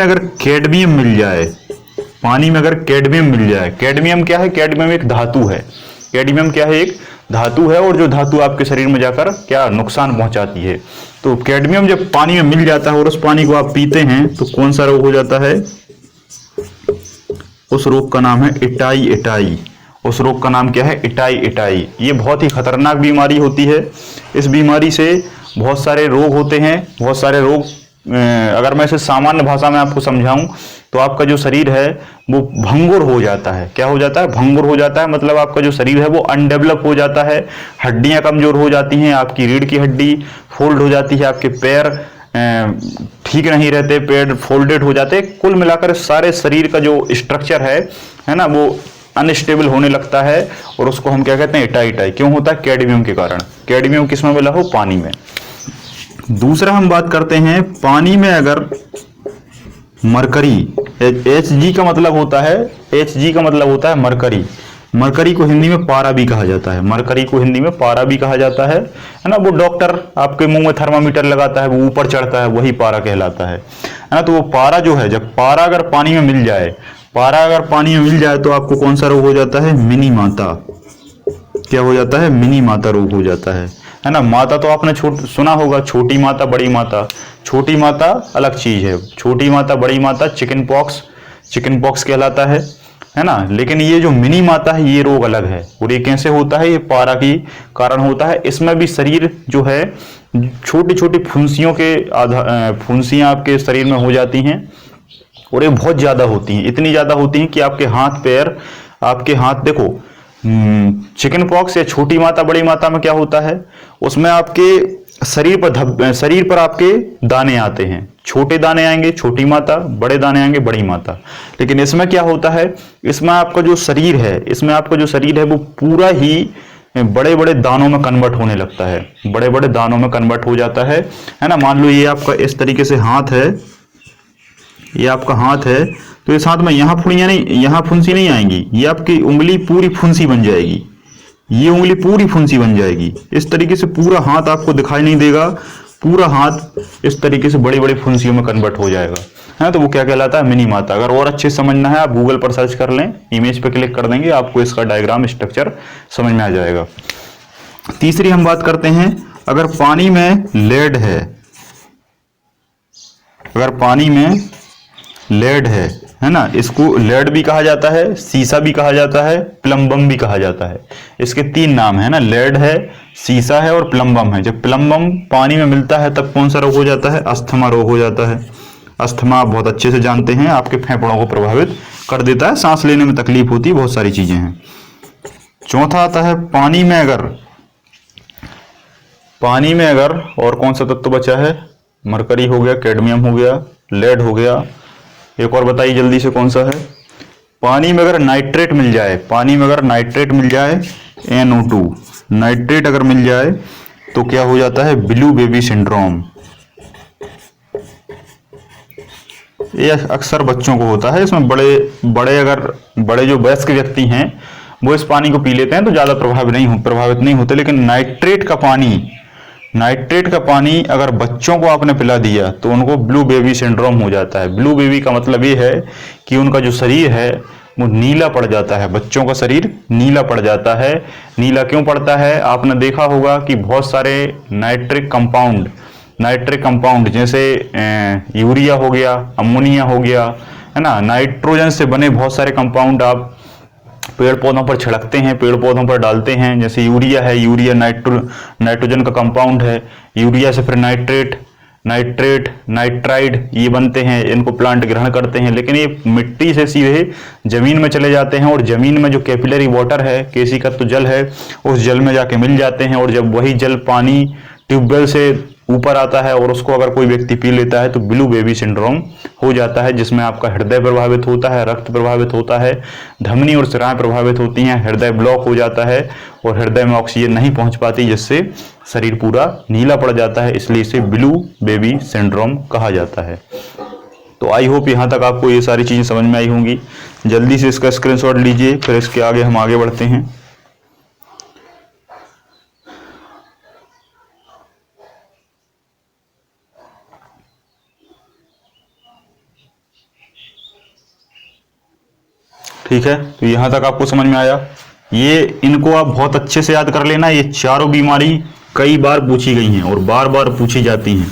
अगर कैडमियम मिल जाए, कैडमियम क्या है, कैडमियम एक धातु है। और जो धातु आपके शरीर में जाकर क्या नुकसान पहुंचाती है। तो कैडमियम जब पानी में मिल जाता है और उस पानी को आप पीते हैं तो कौन सा रोग हो जाता है, उस रोग का नाम है इटाई। उस रोग का नाम क्या है, इटाई। ये बहुत ही खतरनाक बीमारी होती है। इस बीमारी से बहुत सारे रोग होते हैं। अगर मैं इसे सामान्य भाषा में आपको समझाऊं तो आपका जो शरीर है वो भंगुर हो जाता है। क्या हो जाता है, भंगुर हो जाता है। मतलब आपका जो शरीर है वो अनडेवलप हो जाता है, हड्डियां कमजोर हो जाती हैं, आपकी रीढ़ की हड्डी फोल्ड हो जाती है, आपके पैर ठीक नहीं रहते, पैर फोल्डेड हो जाते। कुल मिलाकर सारे शरीर का जो स्ट्रक्चर है ना, वो अनस्टेबल होने लगता है। और उसको हम क्या कहते हैं, इटाई। क्यों होता है, कैडमियम के कारण। कैडमियम किसमें मिला हो, पानी में। दूसरा हम बात करते हैं, पानी में अगर मरकरी, Hg का मतलब होता है मरकरी। मरकरी को हिंदी में पारा भी कहा जाता है, है ना। वो डॉक्टर आपके मुंह में थर्मामीटर लगाता है, वो ऊपर चढ़ता है, वही पारा कहलाता है ना। तो वो पारा जो है, जब पारा अगर पानी में मिल जाए तो आपको कौन सा रोग हो जाता है, मिनी माता। क्या हो जाता है, मिनी माता रोग हो जाता है ना। माता तो आपने सुना होगा, छोटी माता, बड़ी माता। छोटी माता अलग चीज है, छोटी माता, बड़ी माता चिकन पॉक्स कहलाता है ना। लेकिन ये जो मिनी माता है, ये रोग अलग है। और ये कैसे होता है, ये पारा की कारण होता है। इसमें भी शरीर जो है, छोटी छोटी फुंसियां आपके शरीर में हो जाती हैं। और ये बहुत ज्यादा होती हैं, इतनी ज्यादा होती हैं कि आपके हाथ देखो, चिकन पॉक्स या छोटी माता, बड़ी माता में क्या होता है, उसमें आपके शरीर पर आपके दाने आते हैं। छोटे दाने आएंगे छोटी माता, बड़े दाने आएंगे बड़ी माता। लेकिन इसमें क्या होता है, इसमें आपका जो शरीर है वो पूरा ही बड़े बड़े दानों में कन्वर्ट होने लगता है, बड़े बड़े दानों में कन्वर्ट हो जाता है ना। मान लो ये आपका इस तरीके से हाथ है, ये आपका हाथ है, तो इस हाथ में यहाँ फुंसी नहीं आएंगी, ये आपकी उंगली पूरी फुंसी बन जाएगी, ये उंगली पूरी फुंसी बन जाएगी। इस तरीके से पूरा हाथ आपको दिखाई नहीं देगा, पूरा हाथ इस तरीके से बड़ी बड़ी फुंसियों में कन्वर्ट हो जाएगा, है ना। तो वो क्या कहलाता है, मिनी माता। अगर और अच्छे समझना है, आप गूगल पर सर्च कर लें, इमेज पे क्लिक कर देंगे, आपको इसका डायग्राम स्ट्रक्चर समझ में आ जाएगा। तीसरी हम बात करते हैं, अगर पानी में लेड है, है ना। इसको लेड भी कहा जाता है, सीसा भी कहा जाता है, प्लम्बम भी कहा जाता है। इसके 3 नाम है ना, लेड है, सीसा है और प्लम्बम है। जब प्लम्बम पानी में मिलता है तब कौन सा रोग हो जाता है? अस्थमा रोग हो जाता है। अस्थमा आप बहुत अच्छे से जानते हैं, आपके फेफड़ों को प्रभावित कर देता है, सांस लेने में तकलीफ होती है, बहुत सारी चीजें हैं। चौथा आता है पानी में अगर और कौन सा तत्व बचा है? मरकरी हो गया, कैडमियम हो गया, लेड हो गया, एक और बताइए जल्दी से कौन सा है? पानी में अगर नाइट्रेट मिल जाए, NO2 नाइट्रेट अगर मिल जाए तो क्या हो जाता है? Blue baby syndrome. ये अक्सर बच्चों को होता है। इसमें बड़े जो वयस्क व्यक्ति हैं वो इस पानी को पी लेते हैं तो ज्यादा प्रभावित नहीं होते, लेकिन नाइट्रेट का पानी अगर बच्चों को आपने पिला दिया तो उनको ब्लू बेबी सिंड्रोम हो जाता है। ब्लू बेबी का मतलब ये है कि उनका जो शरीर है वो नीला पड़ जाता है, बच्चों का शरीर नीला पड़ जाता है। नीला क्यों पड़ता है? आपने देखा होगा कि बहुत सारे नाइट्रिक कंपाउंड जैसे यूरिया हो गया, अमोनिया हो गया, है ना, नाइट्रोजन से बने बहुत सारे कंपाउंड आप पेड़ पौधों पर छिड़कते हैं, पेड़ पौधों पर डालते हैं। जैसे यूरिया है, यूरिया नाइट्रोजन का कंपाउंड है। यूरिया से फिर नाइट्राइड ये बनते हैं, इनको प्लांट ग्रहण करते हैं, लेकिन ये मिट्टी से सीधे जमीन में चले जाते हैं और जमीन में जो कैपिलरी वाटर है, केशिकात्व जल है, उस जल में जाके मिल जाते हैं। और जब वही जल पानी ट्यूबवेल से ऊपर आता है और उसको अगर कोई व्यक्ति पी लेता है तो ब्लू बेबी सिंड्रोम हो जाता है, जिसमें आपका हृदय प्रभावित होता है, रक्त प्रभावित होता है, धमनी और सिराएं प्रभावित होती हैं, हृदय ब्लॉक हो जाता है और हृदय में ऑक्सीजन नहीं पहुंच पाती, जिससे शरीर पूरा नीला पड़ जाता है। इसलिए इसे ब्लू बेबी सिंड्रोम कहा जाता है। तो आई होप यहाँ तक आपको ये सारी चीजें समझ में आई होंगी। जल्दी से इसका स्क्रीनशॉट लीजिए, फिर इसके आगे हम आगे बढ़ते हैं। ठीक है, तो यहां तक आपको समझ में आया। इनको आप बहुत अच्छे से याद कर लेना। ये चारों बीमारी कई बार पूछी गई हैं और बार बार पूछी जाती हैं।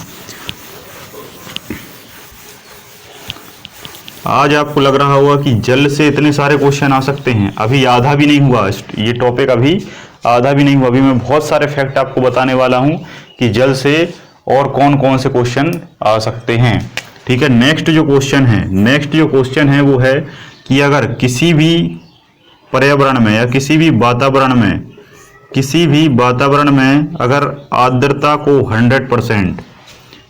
आज आपको लग रहा होगा कि जल से इतने सारे क्वेश्चन आ सकते हैं, अभी आधा भी नहीं हुआ, ये टॉपिक अभी आधा भी नहीं हुआ। अभी मैं बहुत सारे फैक्ट आपको बताने वाला हूं कि जल से और कौन कौन से क्वेश्चन आ सकते हैं। ठीक है, नेक्स्ट जो क्वेश्चन है वो है कि अगर किसी भी पर्यावरण में या किसी भी वातावरण में अगर आर्द्रता को 100%,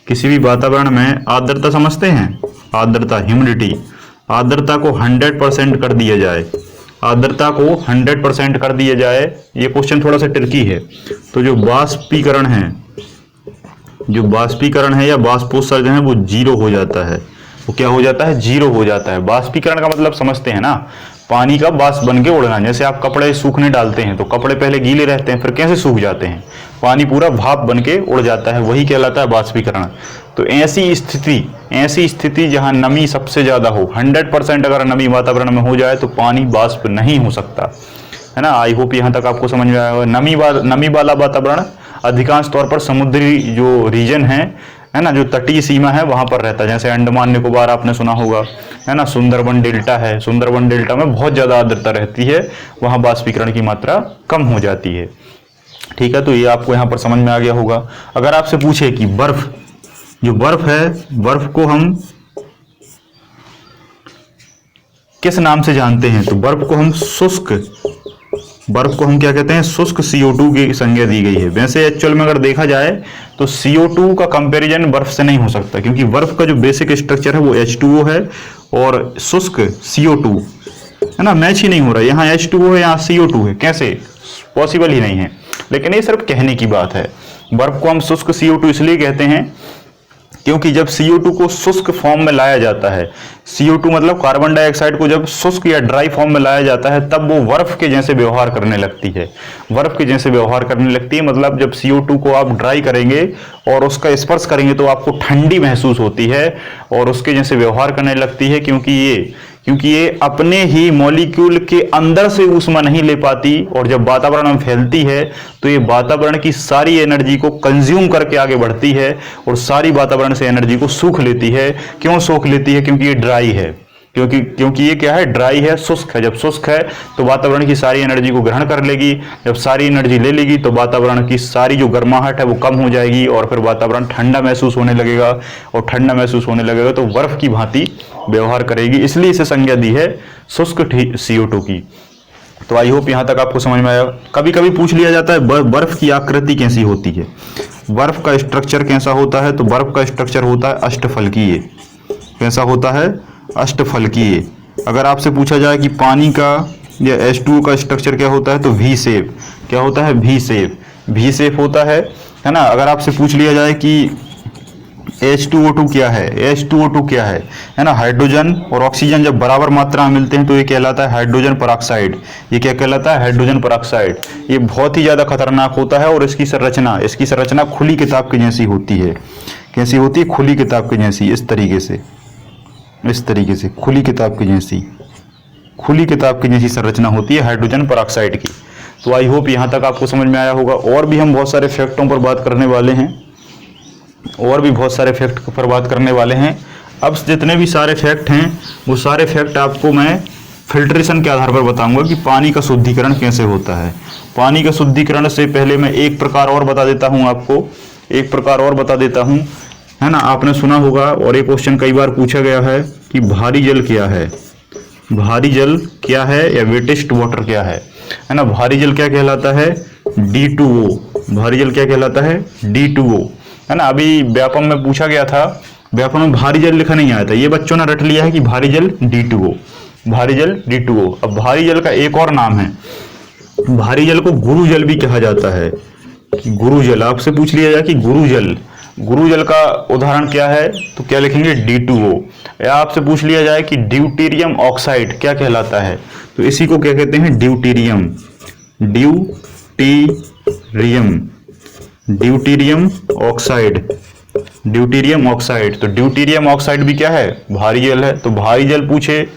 किसी भी वातावरण में आर्द्रता समझते हैं, आर्द्रता, ह्यूमिडिटी, आर्द्रता को 100% कर दिया जाए, ये क्वेश्चन थोड़ा सा ट्रिकी है। तो जो बाष्पीकरण है या बाष्पोत्सर्जन है वो जीरो हो जाता है। वो क्या हो जाता है? जीरो हो जाता है। बाष्पीकरण का मतलब समझते हैं ना, पानी का वाष्प बन के उड़ना। जैसे आप कपड़े सूखने डालते हैं तो कपड़े पहले गीले रहते हैं, फिर कैसे सूख जाते हैं? पानी पूरा भाप बन के उड़ जाता है, वही कहलाता है बाष्पीकरण। तो ऐसी स्थिति जहां नमी सबसे ज्यादा हो, 100% अगर नमी वातावरण में हो जाए तो पानी वाष्प नहीं हो सकता, है ना। आई होप यहां तक आपको समझ में आया होगा। नमी वाला वातावरण अधिकांश तौर पर समुद्री जो रीजन है ना, जो तटीय सीमा है वहां पर रहता है। जैसे अंडमान निकोबार आपने सुना होगा, है ना, सुंदरबन डेल्टा है, सुंदरबन डेल्टा में बहुत ज्यादा आर्द्रता रहती है, वहां बाष्पीकरण की मात्रा कम हो जाती है। ठीक है, तो ये आपको यहाँ पर समझ में आ गया होगा। अगर आपसे पूछे कि बर्फ है, बर्फ को हम किस नाम से जानते हैं, तो बर्फ को हम क्या कहते हैं? शुष्क CO2 की संज्ञा दी गई है। वैसे एक्चुअल में अगर देखा जाए तो CO2 का कंपैरिजन बर्फ से नहीं हो सकता, क्योंकि बर्फ का जो बेसिक स्ट्रक्चर है वो H2O है और शुष्क CO2, है ना, मैच ही नहीं हो रहा। यहाँ H2O है, यहाँ CO2 है, कैसे? पॉसिबल ही नहीं है। लेकिन ये सिर्फ कहने की बात है। बर्फ को हम शुष्क CO2 इसलिए कहते हैं क्योंकि जब CO2 को शुष्क फॉर्म में लाया जाता है, CO2 मतलब कार्बन डाइऑक्साइड को जब शुष्क या ड्राई फॉर्म में लाया जाता है, तब वो बर्फ के जैसे व्यवहार करने लगती है। मतलब जब CO2 को आप ड्राई करेंगे और उसका स्पर्श करेंगे तो आपको ठंडी महसूस होती है और उसके जैसे व्यवहार करने लगती है, क्योंकि ये अपने ही मॉलिक्यूल के अंदर से ऊष्मा नहीं ले पाती, और जब वातावरण में फैलती है तो ये वातावरण की सारी एनर्जी को कंज्यूम करके आगे बढ़ती है और सारी वातावरण से एनर्जी को सोख लेती है। क्यों सोख लेती है? क्योंकि ये ड्राई है। क्योंकि ये क्या है, ड्राई है, शुष्क है। जब शुष्क है तो वातावरण की सारी एनर्जी को ग्रहण कर लेगी। जब सारी एनर्जी ले लेगी तो वातावरण की सारी जो गर्माहट है वो कम हो जाएगी और फिर वातावरण ठंडा महसूस होने लगेगा, और ठंडा महसूस होने लगेगा तो बर्फ की भांति व्यवहार करेगी। इसलिए इसे संज्ञा दी है शुष्क CO2 की। तो आई होप यहाँ तक आपको समझ में आया। कभी कभी पूछ लिया जाता है बर्फ की आकृति कैसी होती है, बर्फ का स्ट्रक्चर कैसा होता है। तो बर्फ का स्ट्रक्चर होता है अष्टफलकीय। कैसा होता है, अष्टफलकीय। अगर आपसे पूछा जाए कि पानी का या H2O का स्ट्रक्चर क्या होता है तो V शेप। क्या होता है, V शेप। V शेप होता है ना। अगर आपसे पूछ लिया जाए कि H2O2 क्या है, H2O2 क्या है ना, हाइड्रोजन और ऑक्सीजन जब बराबर मात्रा में मिलते हैं तो ये कहलाता है हाइड्रोजन पेरोक्साइड। ये क्या कहलाता है, हाइड्रोजन पेरोक्साइड। ये बहुत ही ज्यादा खतरनाक होता है और इसकी संरचना खुली किताब की जैसी होती है। कैसी होती है, खुली किताब की जैसी। इस तरीके से खुली किताब की जैसी संरचना होती है हाइड्रोजन पेरोक्साइड की। तो आई होप यहाँ तक आपको समझ में आया होगा। और भी हम बहुत सारे फैक्टों पर बात करने वाले हैं। अब जितने भी सारे फैक्ट हैं वो सारे फैक्ट आपको मैं फिल्ट्रेशन के आधार पर बताऊंगा कि पानी का शुद्धिकरण कैसे होता है। पानी का शुद्धिकरण से पहले मैं एक प्रकार और बता देता हूँ है ना। आपने सुना होगा और ये क्वेश्चन कई बार पूछा गया है कि भारी जल क्या है या वेटेस्ट वाटर क्या है ना। भारी जल क्या कहलाता है, D2O। भारी जल क्या कहलाता है, D2O है ना। अभी व्यापम में पूछा गया था, व्यापम में भारी जल लिखा नहीं आया था, ये बच्चों ने रट लिया है कि भारी जल D2O। अब भारी जल का एक और नाम है, भारी जल को गुरु जल भी कहा जाता है। कि गुरु जल, आपसे पूछ लिया जाए कि गुरु जल का उदाहरण क्या है तो क्या लिखेंगे, D2O। या आपसे पूछ लिया जाए कि ड्यूटेरियम ऑक्साइड क्या कहलाता है तो इसी को क्या कहते हैं, ड्यूटेरियम ऑक्साइड। तो ड्यूटेरियम ऑक्साइड भी क्या है, भारी जल है। तो भारी जल पूछे,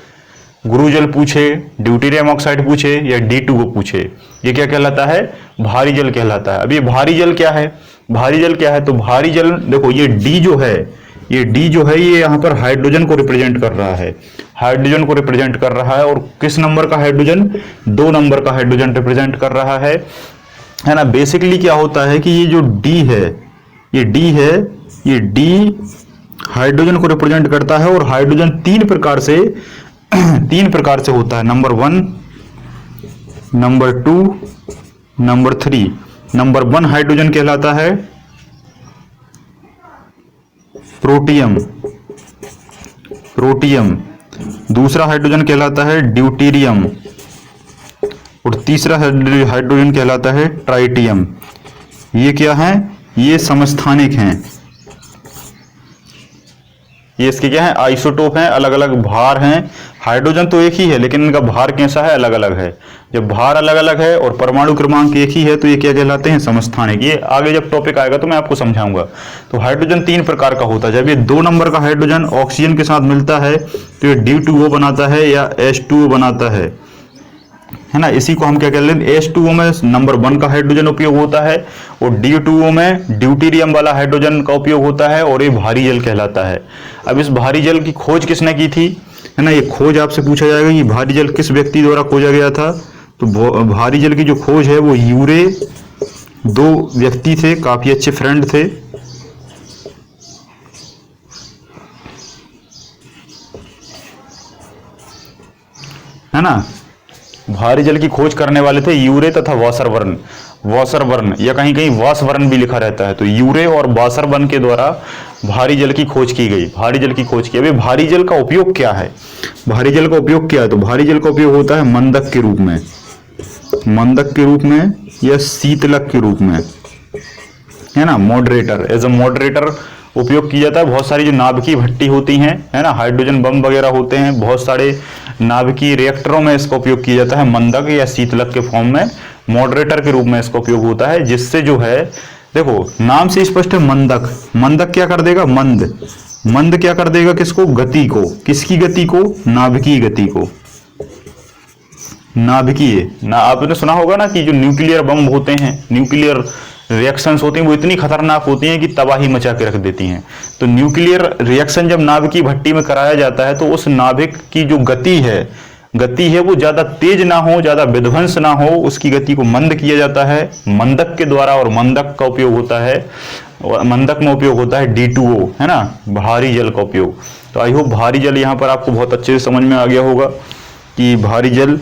गुरु जल पूछे, ड्यूटेरियम ऑक्साइड पूछे या D2O पूछे, ये क्या कहलाता है, भारी जल कहलाता है। अब ये भारी जल क्या है, तो भारी जल देखो, ये D जो है ये यहाँ पर हाइड्रोजन को रिप्रेजेंट कर रहा है। और किस नंबर का हाइड्रोजन, 2 नंबर का हाइड्रोजन रिप्रेजेंट कर रहा है ना। बेसिकली क्या होता है कि ये जो D है, ये D हाइड्रोजन को रिप्रेजेंट करता है। और हाइड्रोजन तीन प्रकार से होता है, number 1, number 2, number 3। Number 1 hydrogen कहलाता है प्रोटियम। दूसरा हाइड्रोजन कहलाता है ड्यूटेरियम और तीसरा हाइड्रोजन कहलाता है ट्राइटियम। ये क्या है, ये समस्थानिक हैं। ये इसके क्या है, आइसोटोप हैं, अलग अलग भार हैं। हाइड्रोजन तो एक ही है लेकिन इनका भार कैसा है, अलग अलग है। जब भार अलग अलग है और परमाणु क्रमांक एक ही है तो ये क्या कहलाते हैं, समस्थानिक। ये आगे जब टॉपिक आएगा तो मैं आपको समझाऊंगा। तो हाइड्रोजन 3 प्रकार का होता है। जब ये 2 नंबर का हाइड्रोजन ऑक्सीजन के साथ मिलता है तो ये D2O बनाता है या H2O बनाता है ना। इसी को हम क्या कहते हैं, H2O में नंबर 1 का हाइड्रोजन उपयोग होता है और D2O में ड्यूटेरियम वाला हाइड्रोजन का उपयोग होता है और ये भारी जल कहलाता है। अब इस भारी जल की खोज किसने की थी, है ना। ये खोज आपसे पूछा जाएगा कि भारी जल किस व्यक्ति द्वारा खोजा गया था। तो भारी जल की जो खोज है वो यूरे, 2 व्यक्ति थे, काफी अच्छे फ्रेंड थे। है ना, भारी जल की खोज करने वाले थे यूरे तथा वासरबर्न या कहीं कहीं वासवर्न भी लिखा रहता है। तो यूरे और वासरबर्न के द्वारा भारी जल की खोज की गई। अभी भारी जल का उपयोग क्या है, तो भारी जल का उपयोग होता है मंदक के रूप में या शीतलक के रूप में, है ना। मॉडरेटर, एज अ मॉडरेटर उपयोग किया जाता है। बहुत सारी जो नाभिकीय भट्टी होती हैं, है ना, हाइड्रोजन बम वगैरह होते हैं, बहुत सारे नाभिकीय रिएक्टरों में इसका उपयोग किया जाता है। मंदक या शीतलक के फॉर्म में मॉडरेटर के रूप में इसका उपयोग होता है। जिससे जो है, देखो नाम से स्पष्ट है, मंदक क्या कर देगा, मंद क्या कर देगा, किसको, गति को। किसकी गति को, नाभिकीय गति को। आपने सुना होगा ना कि जो न्यूक्लियर बम होते हैं, न्यूक्लियर रिएक्शंस होती हैं वो इतनी खतरनाक होती हैं कि तबाही मचा के रख देती हैं। तो न्यूक्लियर रिएक्शन जब नाभिकीय भट्टी में कराया जाता है तो उस नाभिक की जो गति है वो ज्यादा तेज ना हो, ज्यादा विध्वंस ना हो, उसकी गति को मंद किया जाता है मंदक के द्वारा। और मंदक का उपयोग होता है, मंदक में उपयोग होता है D2O, है ना, भारी जल का उपयोग। तो आई होप भारी जल यहाँ पर आपको बहुत अच्छे से समझ में आ गया होगा कि भारी जल,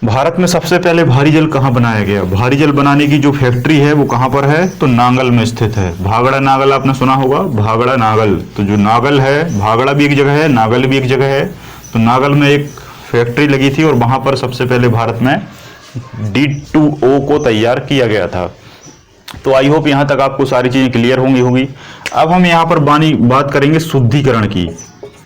भारत में सबसे पहले भारी जल कहाँ बनाया गया। भारी जल बनाने की जो फैक्ट्री है वो कहाँ पर है, तो नांगल में स्थित है। भागड़ा नागल आपने सुना होगा, भागड़ा नागल। तो जो नागल है, भागड़ा भी एक जगह है, नागल भी एक जगह है। तो नागल में एक फैक्ट्री लगी थी और वहां पर सबसे पहले भारत में D2O को तैयार किया गया था। तो आई होप यहाँ तक आपको सारी चीजें क्लियर होंगी। अब हम यहाँ पर बात करेंगे शुद्धिकरण की,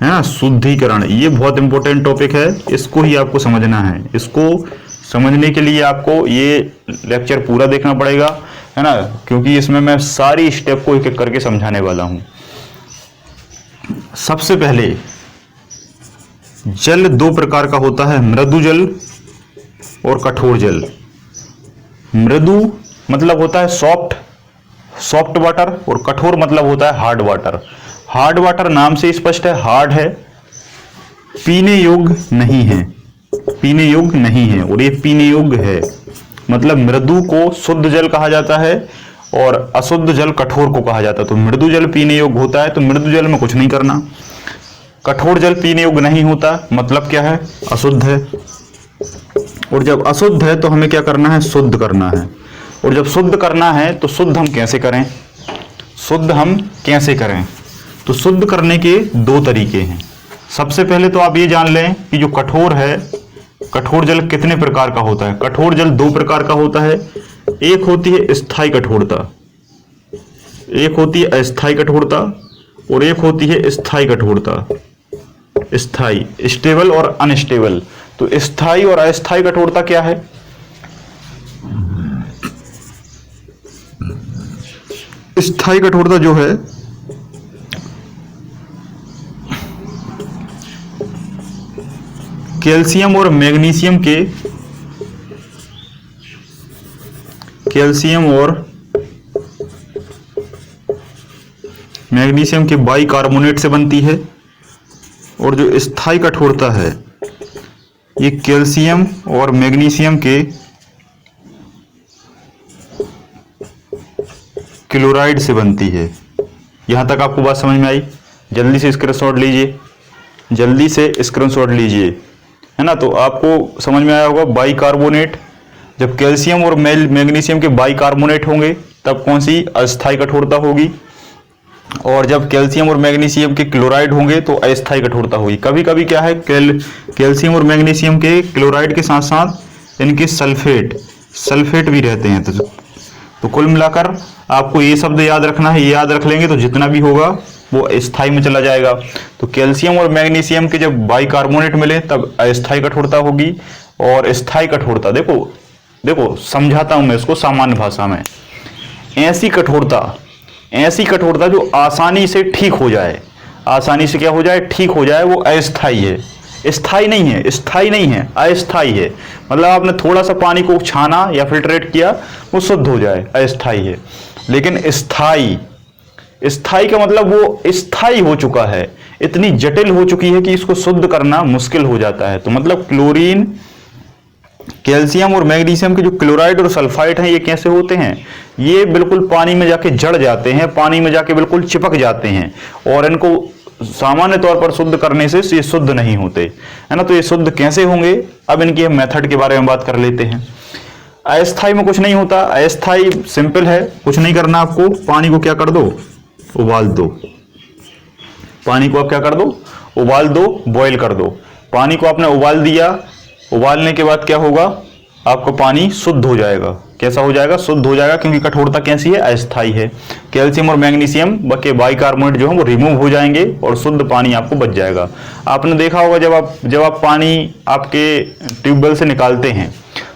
है ना। शुद्धिकरण ये बहुत इंपॉर्टेंट टॉपिक है, इसको ही आपको समझना है। इसको समझने के लिए आपको ये लेक्चर पूरा देखना पड़ेगा, है ना, क्योंकि इसमें मैं सारी स्टेप को एक एक करके समझाने वाला हूं। सबसे पहले जल दो प्रकार का होता है, मृदु जल और कठोर जल। मृदु मतलब होता है सॉफ्ट वाटर, और कठोर मतलब होता है हार्ड वाटर। हार्ड वाटर नाम से स्पष्ट है, हार्ड है, पीने योग्य नहीं है, पीने योग्य नहीं है, और ये पीने योग्य है। मतलब मृदु को शुद्ध जल कहा जाता है और अशुद्ध जल कठोर को कहा जाता है। तो मृदु जल पीने योग्य होता है, तो मृदु जल में कुछ नहीं करना। कठोर जल पीने योग्य नहीं होता, मतलब क्या है, अशुद्ध है। और जब अशुद्ध है तो हमें क्या करना है, शुद्ध करना है। और जब शुद्ध करना है तो शुद्ध हम कैसे करें, तो शुद्ध करने के दो तरीके हैं। सबसे पहले तो आप ये जान लें कि जो कठोर है, कठोर जल कितने प्रकार का होता है। कठोर जल दो प्रकार का होता है, एक होती है स्थायी कठोरता, एक होती है अस्थायी कठोरता, और एक होती है स्थायी कठोरता। स्थायी, स्टेबल और अनस्टेबल। तो स्थायी और अस्थायी कठोरता क्या है, स्थायी कठोरता जो है कैल्शियम और मैग्नीशियम के बाइकार्बोनेट से बनती है। और जो स्थायी कठोरता है ये कैल्शियम और मैग्नीशियम के क्लोराइड से बनती है। यहां तक आपको बात समझ में आई? जल्दी से स्क्रीनशॉट लीजिए, है ना। तो आपको समझ में आया होगा बाइकार्बोनेट, जब कैल्शियम और मैग्नीशियम के बाइकार्बोनेट होंगे तब कौन सी अस्थायी कठोरता होगी, और जब कैल्शियम और मैग्नीशियम के क्लोराइड होंगे तो अस्थायी कठोरता होगी। कभी कभी क्या है, कैल्शियम और मैग्नीशियम के क्लोराइड के साथ साथ इनके सल्फेट भी रहते हैं। तो कुल मिलाकर आपको ये शब्द याद रखना है, ये याद रख लेंगे तो जितना भी होगा वो अस्थायी में चला जाएगा। तो कैल्शियम और मैग्नीशियम के जब बाइकार्बोनेट मिले तब अस्थायी कठोरता होगी। और स्थायी कठोरता देखो समझाता हूं मैं इसको सामान्य भाषा में। ऐसी कठोरता जो आसानी से ठीक हो जाए, ठीक हो जाए, वो अस्थायी है। स्थायी नहीं है, अस्थायी है। मतलब आपने थोड़ा सा पानी को छाना या फिल्ट्रेट किया, वो शुद्ध हो जाए, अस्थायी है। लेकिन स्थायी का मतलब वो स्थायी हो चुका है, इतनी जटिल हो चुकी है कि इसको शुद्ध करना मुश्किल हो जाता है। तो मतलब क्लोरीन, कैल्शियम और मैग्नीशियम के जो क्लोराइड और सल्फाइड हैं, ये कैसे होते हैं, ये बिल्कुल पानी में जाके जड़ जाते हैं, पानी में जाके बिल्कुल चिपक जाते हैं, और इनको सामान्य तौर पर शुद्ध करने से ये शुद्ध नहीं होते, है ना। तो ये शुद्ध कैसे होंगे, अब इनके मेथड के बारे में बात कर लेते हैं। अस्थायी में कुछ नहीं होता, अस्थायी सिंपल है, कुछ नहीं करना आपको। पानी को क्या कर दो, उबाल दो। पानी को आप क्या कर दो, उबाल दो, बॉईल कर दो। पानी को आपने उबाल दिया, उबालने के बाद क्या होगा, आपका पानी शुद्ध हो जाएगा। कैसा हो जाएगा, शुद्ध हो जाएगा, क्योंकि कठोरता कैसी है, अस्थायी है। कैल्शियम और मैग्नीशियम के बाइकार्बोनेट जो है वो रिमूव हो जाएंगे और शुद्ध पानी आपको बच जाएगा। आपने देखा होगा जब आप पानी आपके ट्यूबवेल से निकालते हैं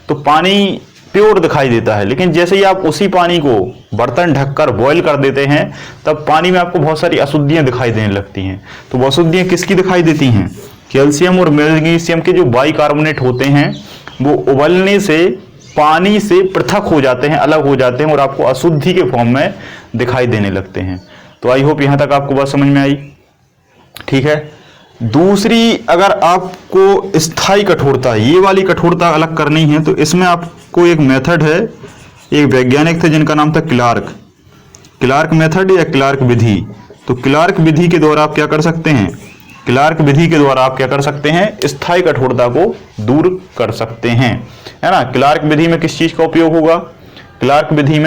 तो पानी प्योर दिखाई देता है, लेकिन जैसे ही आप उसी पानी को बर्तन ढककर बॉईल कर देते हैं तब पानी में आपको बहुत सारी अशुद्धियां दिखाई देने लगती हैं। तो वो अशुद्धियां किसकी दिखाई देती हैं, कैल्शियम और मैग्नीशियम के जो बाइकार्बोनेट होते हैं वो उबलने से पानी से पृथक हो जाते हैं, अलग हो जाते हैं और आपको अशुद्धि के फॉर्म में दिखाई देने लगते हैं। तो आई होप यहां तक आपको बात समझ में आई। ठीक है, दूसरी अगर आपको स्थायी कठोरता, ये वाली कठोरता अलग करनी है तो इसमें आपको एक मेथड है, एक वैज्ञानिक थे जिनका नाम था क्लार्क मेथड या क्लार्क विधि। तो क्लार्क विधि के द्वारा आप क्या कर सकते हैं, क्लार्क विधि के द्वारा आप क्या कर सकते हैं, स्थायी कठोरता को दूर कर सकते हैं, है ना। क्लार्क विधि में किस चीज का उपयोग होगा, क्लार्क विधि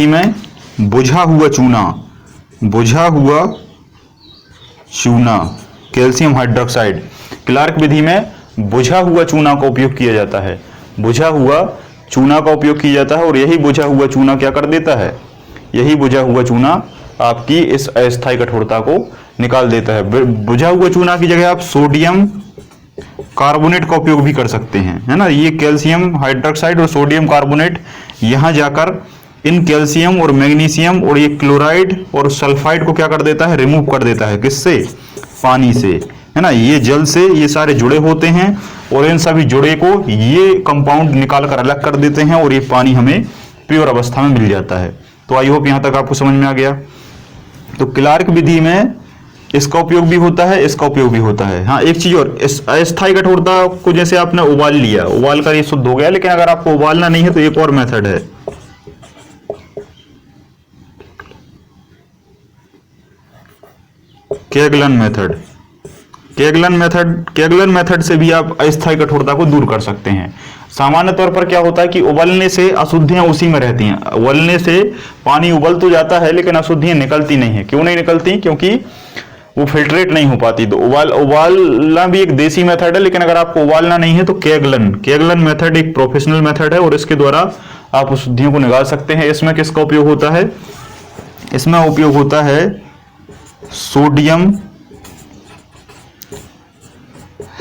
में बुझा हुआ चूना कैल्शियम हाइड्रोक्साइड, क्लार्क विधि में बुझा हुआ चूना का उपयोग किया जाता है, बुझा हुआ चूना का उपयोग किया जाता है और यही बुझा हुआ चूना क्या कर देता है, यही बुझा हुआ चूना आपकी इस अस्थायी कठोरता को निकाल देता है। बुझा हुआ चूना की जगह आप सोडियम कार्बोनेट का उपयोग भी कर सकते हैं, है ना। ये कैल्शियम हाइड्रोक्साइड और सोडियम कार्बोनेट यहां जाकर इन कैल्शियम और मैग्नीशियम और ये क्लोराइड और सल्फाइड को क्या कर देता है, रिमूव कर देता है। किससे, पानी से, है ना। ये जल से ये सारे जुड़े होते हैं और इन सभी जुड़े को ये कंपाउंड निकाल कर अलग कर देते हैं और ये पानी हमें प्योर अवस्था में मिल जाता है। तो आई होप यहां तक आपको समझ में आ गया। तो क्लार्क विधि में इसका उपयोग भी होता है, इसका उपयोग भी होता है। हाँ, एक चीज और, इस अस्थायी कठोरता को जैसे आपने उबाल लिया, उबाल कर ये शुद्ध हो गया, लेकिन अगर आपको उबालना नहीं है तो एक और मेथड है, केगलन मेथड से भी आप अस्थायी कठोरता को दूर कर सकते हैं। सामान्य तौर पर क्या होता है कि उबलने से अशुद्धियां उसी में रहती हैं, उबलने से पानी उबल तो जाता है लेकिन अशुद्धियां निकलती नहीं है। क्यों नहीं निकलती, क्योंकि वो फिल्ट्रेट नहीं हो पाती। तो उबालना भी एक देसी मेथड है, लेकिन अगर आपको उबालना नहीं है तो केगलन मेथड एक प्रोफेशनल मेथड है और इसके द्वारा आप अशुद्धियों को निकाल सकते हैं। इसमें किसका उपयोग होता है, इसमें उपयोग होता है सोडियम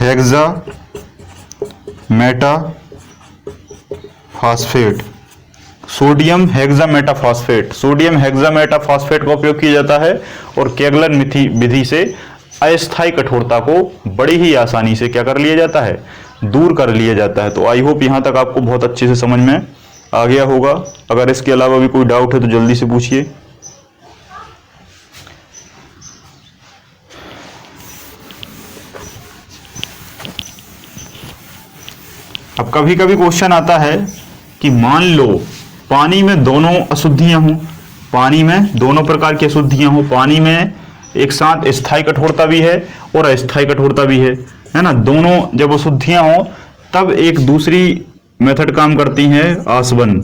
हेक्सामेटाफॉस्फेट, सोडियम हेक्सामेटाफॉस्फेट का उपयोग किया जाता है और केगलन विधि से अस्थायी कठोरता को बड़ी ही आसानी से क्या कर लिया जाता है, दूर कर लिया जाता है। तो आई होप यहां तक आपको बहुत अच्छे से समझ में आ गया होगा। अगर इसके अलावा भी कोई डाउट है तो जल्दी से पूछिए। अब कभी कभी क्वेश्चन आता है कि मान लो पानी में दोनों अशुद्धियां हों, पानी में दोनों प्रकार की अशुद्धियां हों, पानी में एक साथ स्थायी कठोरता भी है और अस्थायी कठोरता भी है ना। दोनों जब अशुद्धियां हों तब एक दूसरी मेथड काम करती है, आसवन।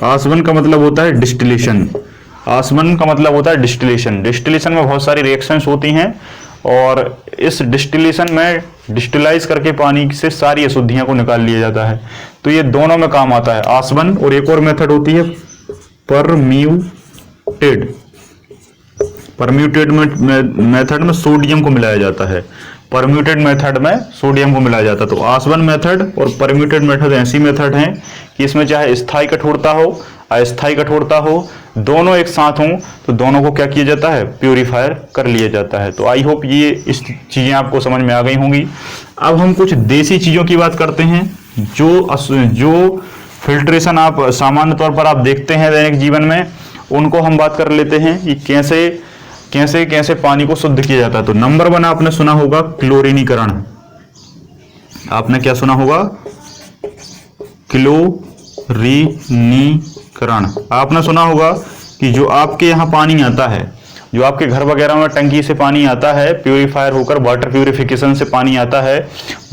आसवन का मतलब होता है डिस्टिलेशन, आसवन का मतलब होता है डिस्टिलेशन। डिस्टिलेशन में बहुत सारी रिएक्शंस होती हैं और इस डिस्टिलेशन में डिस्टिलाइज करके पानी से सारी अशुद्धियां को निकाल लिया जाता है। तो ये दोनों में काम आता है, आसवन। और एक और मेथड होती है परम्यूटेड मेथड में सोडियम को मिलाया जाता है, परम्यूटेड मेथड में सोडियम को मिलाया जाता है। तो आसवन मेथड और परम्यूटेड मेथड ऐसी मेथड हैं कि इसमें चाहे स्थायी कठोरता हो अस्थायी कठोरता हो, दोनों एक साथ हों तो दोनों को क्या किया जाता है, प्यूरिफायर कर लिया जाता है। तो आई होप ये इस चीजें आपको समझ में आ गई होंगी। अब हम कुछ देसी चीजों की बात करते हैं जो फिल्ट्रेशन आप सामान्य तौर पर आप देखते हैं दैनिक जीवन में, उनको हम बात कर लेते हैं कि कैसे पानी को शुद्ध किया जाता है। तो नंबर 1 आपने सुना होगा क्लोरीनीकरण। आपने क्या सुना होगा, क्लोरीनीकरण। आपने सुना होगा कि जो आपके यहाँ पानी आता है, जो आपके घर वगैरह में टंकी से पानी आता है, प्यूरिफायर होकर वाटर प्यूरिफिकेशन से पानी आता है,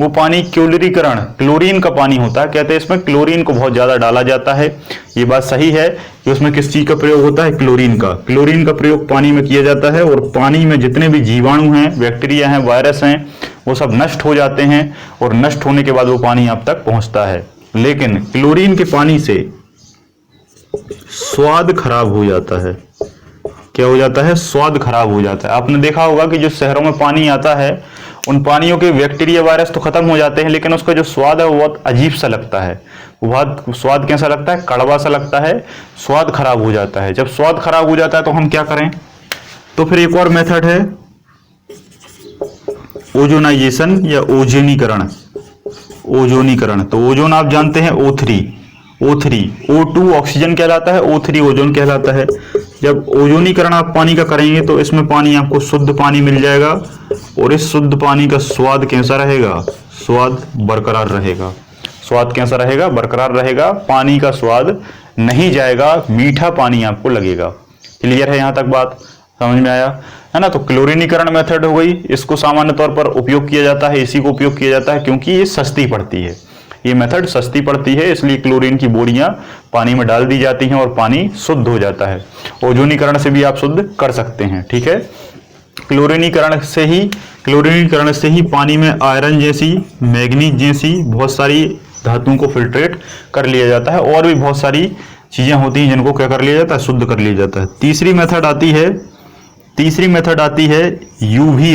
वो पानी क्लोरीकरण क्लोरीन का पानी होता है। कहते हैं इसमें क्लोरीन को बहुत ज्यादा डाला जाता है। ये बात सही है कि उसमें किस चीज का प्रयोग होता है, क्लोरीन का प्रयोग पानी में किया जाता है और पानी में जितने भी जीवाणु हैं, बैक्टीरिया हैं, वायरस हैं, वो सब नष्ट हो जाते हैं और नष्ट होने के बाद वो पानी आप तक पहुंचता है। लेकिन क्लोरीन के पानी से स्वाद खराब हो जाता है। क्या हो जाता है, स्वाद खराब हो जाता है। आपने देखा होगा कि जो शहरों में पानी आता है, उन पानियों के बैक्टीरिया वायरस तो खत्म हो जाते हैं, लेकिन उसका जो स्वाद है वो बहुत अजीब सा लगता है। वो बहुत स्वाद कैसा लगता है, कड़वा सा लगता है, स्वाद खराब हो जाता है। जब स्वाद खराब हो जाता है तो हम क्या करें, तो फिर एक और मेथड है ओजोनाइजेशन या ओजेनीकरण। ओजोनीकरण। तो ओजोन आप जानते हैं O3, O2 ऑक्सीजन कहलाता है, O3 ओजोन कहलाता है। जब ओजोनीकरण आप पानी का करेंगे तो इसमें पानी आपको शुद्ध पानी मिल जाएगा, और इस शुद्ध पानी का स्वाद कैसा रहेगा? स्वाद बरकरार रहेगा। स्वाद कैसा रहेगा? बरकरार रहेगा। पानी का स्वाद नहीं जाएगा, मीठा पानी आपको लगेगा। क्लियर है? यहां तक बात समझ में आया है ना? तो क्लोरीनीकरण मेथड हो गई। इसको सामान्य तौर पर उपयोग किया जाता है, इसी को उपयोग किया जाता है क्योंकि ये सस्ती पड़ती है। ये मेथड सस्ती पड़ती है, इसलिए क्लोरीन की बोरियां पानी में डाल दी जाती हैं और पानी शुद्ध हो जाता है। ओजोनीकरण से भी आप शुद्ध कर सकते हैं। ठीक है। क्लोरीनीकरण से ही पानी में आयरन जैसी, मैग्नीज जैसी बहुत सारी धातुओं को फिल्ट्रेट कर लिया जाता है, और भी बहुत सारी चीजें होती हैं जिनको क्या कर लिया जाता है? शुद्ध कर लिया जाता है। तीसरी मेथड आती है यूवी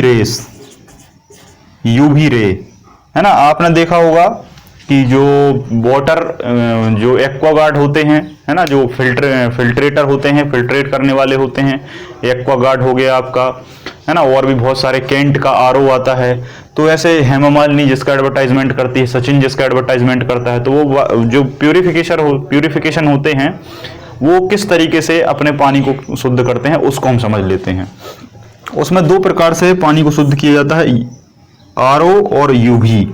रे, है ना? आपने देखा होगा कि जो वाटर, जो एक्वागार्ड होते हैं, है ना, जो फिल्ट्रेटर होते हैं, फिल्ट्रेट करने वाले होते हैं, एक्वागार्ड हो गया आपका, है ना, और भी बहुत सारे, केंट का आरओ आता है। तो ऐसे हेमा मालिनी जिसका एडवर्टाइजमेंट करती है, सचिन जिसका एडवर्टाइजमेंट करता है, तो वो जो प्यूरिफिकेशन होते हैं, वो किस तरीके से अपने पानी को शुद्ध करते हैं उसको हम समझ लेते हैं। उसमें दो प्रकार से पानी को शुद्ध किया जाता है, आरओ और यूवी।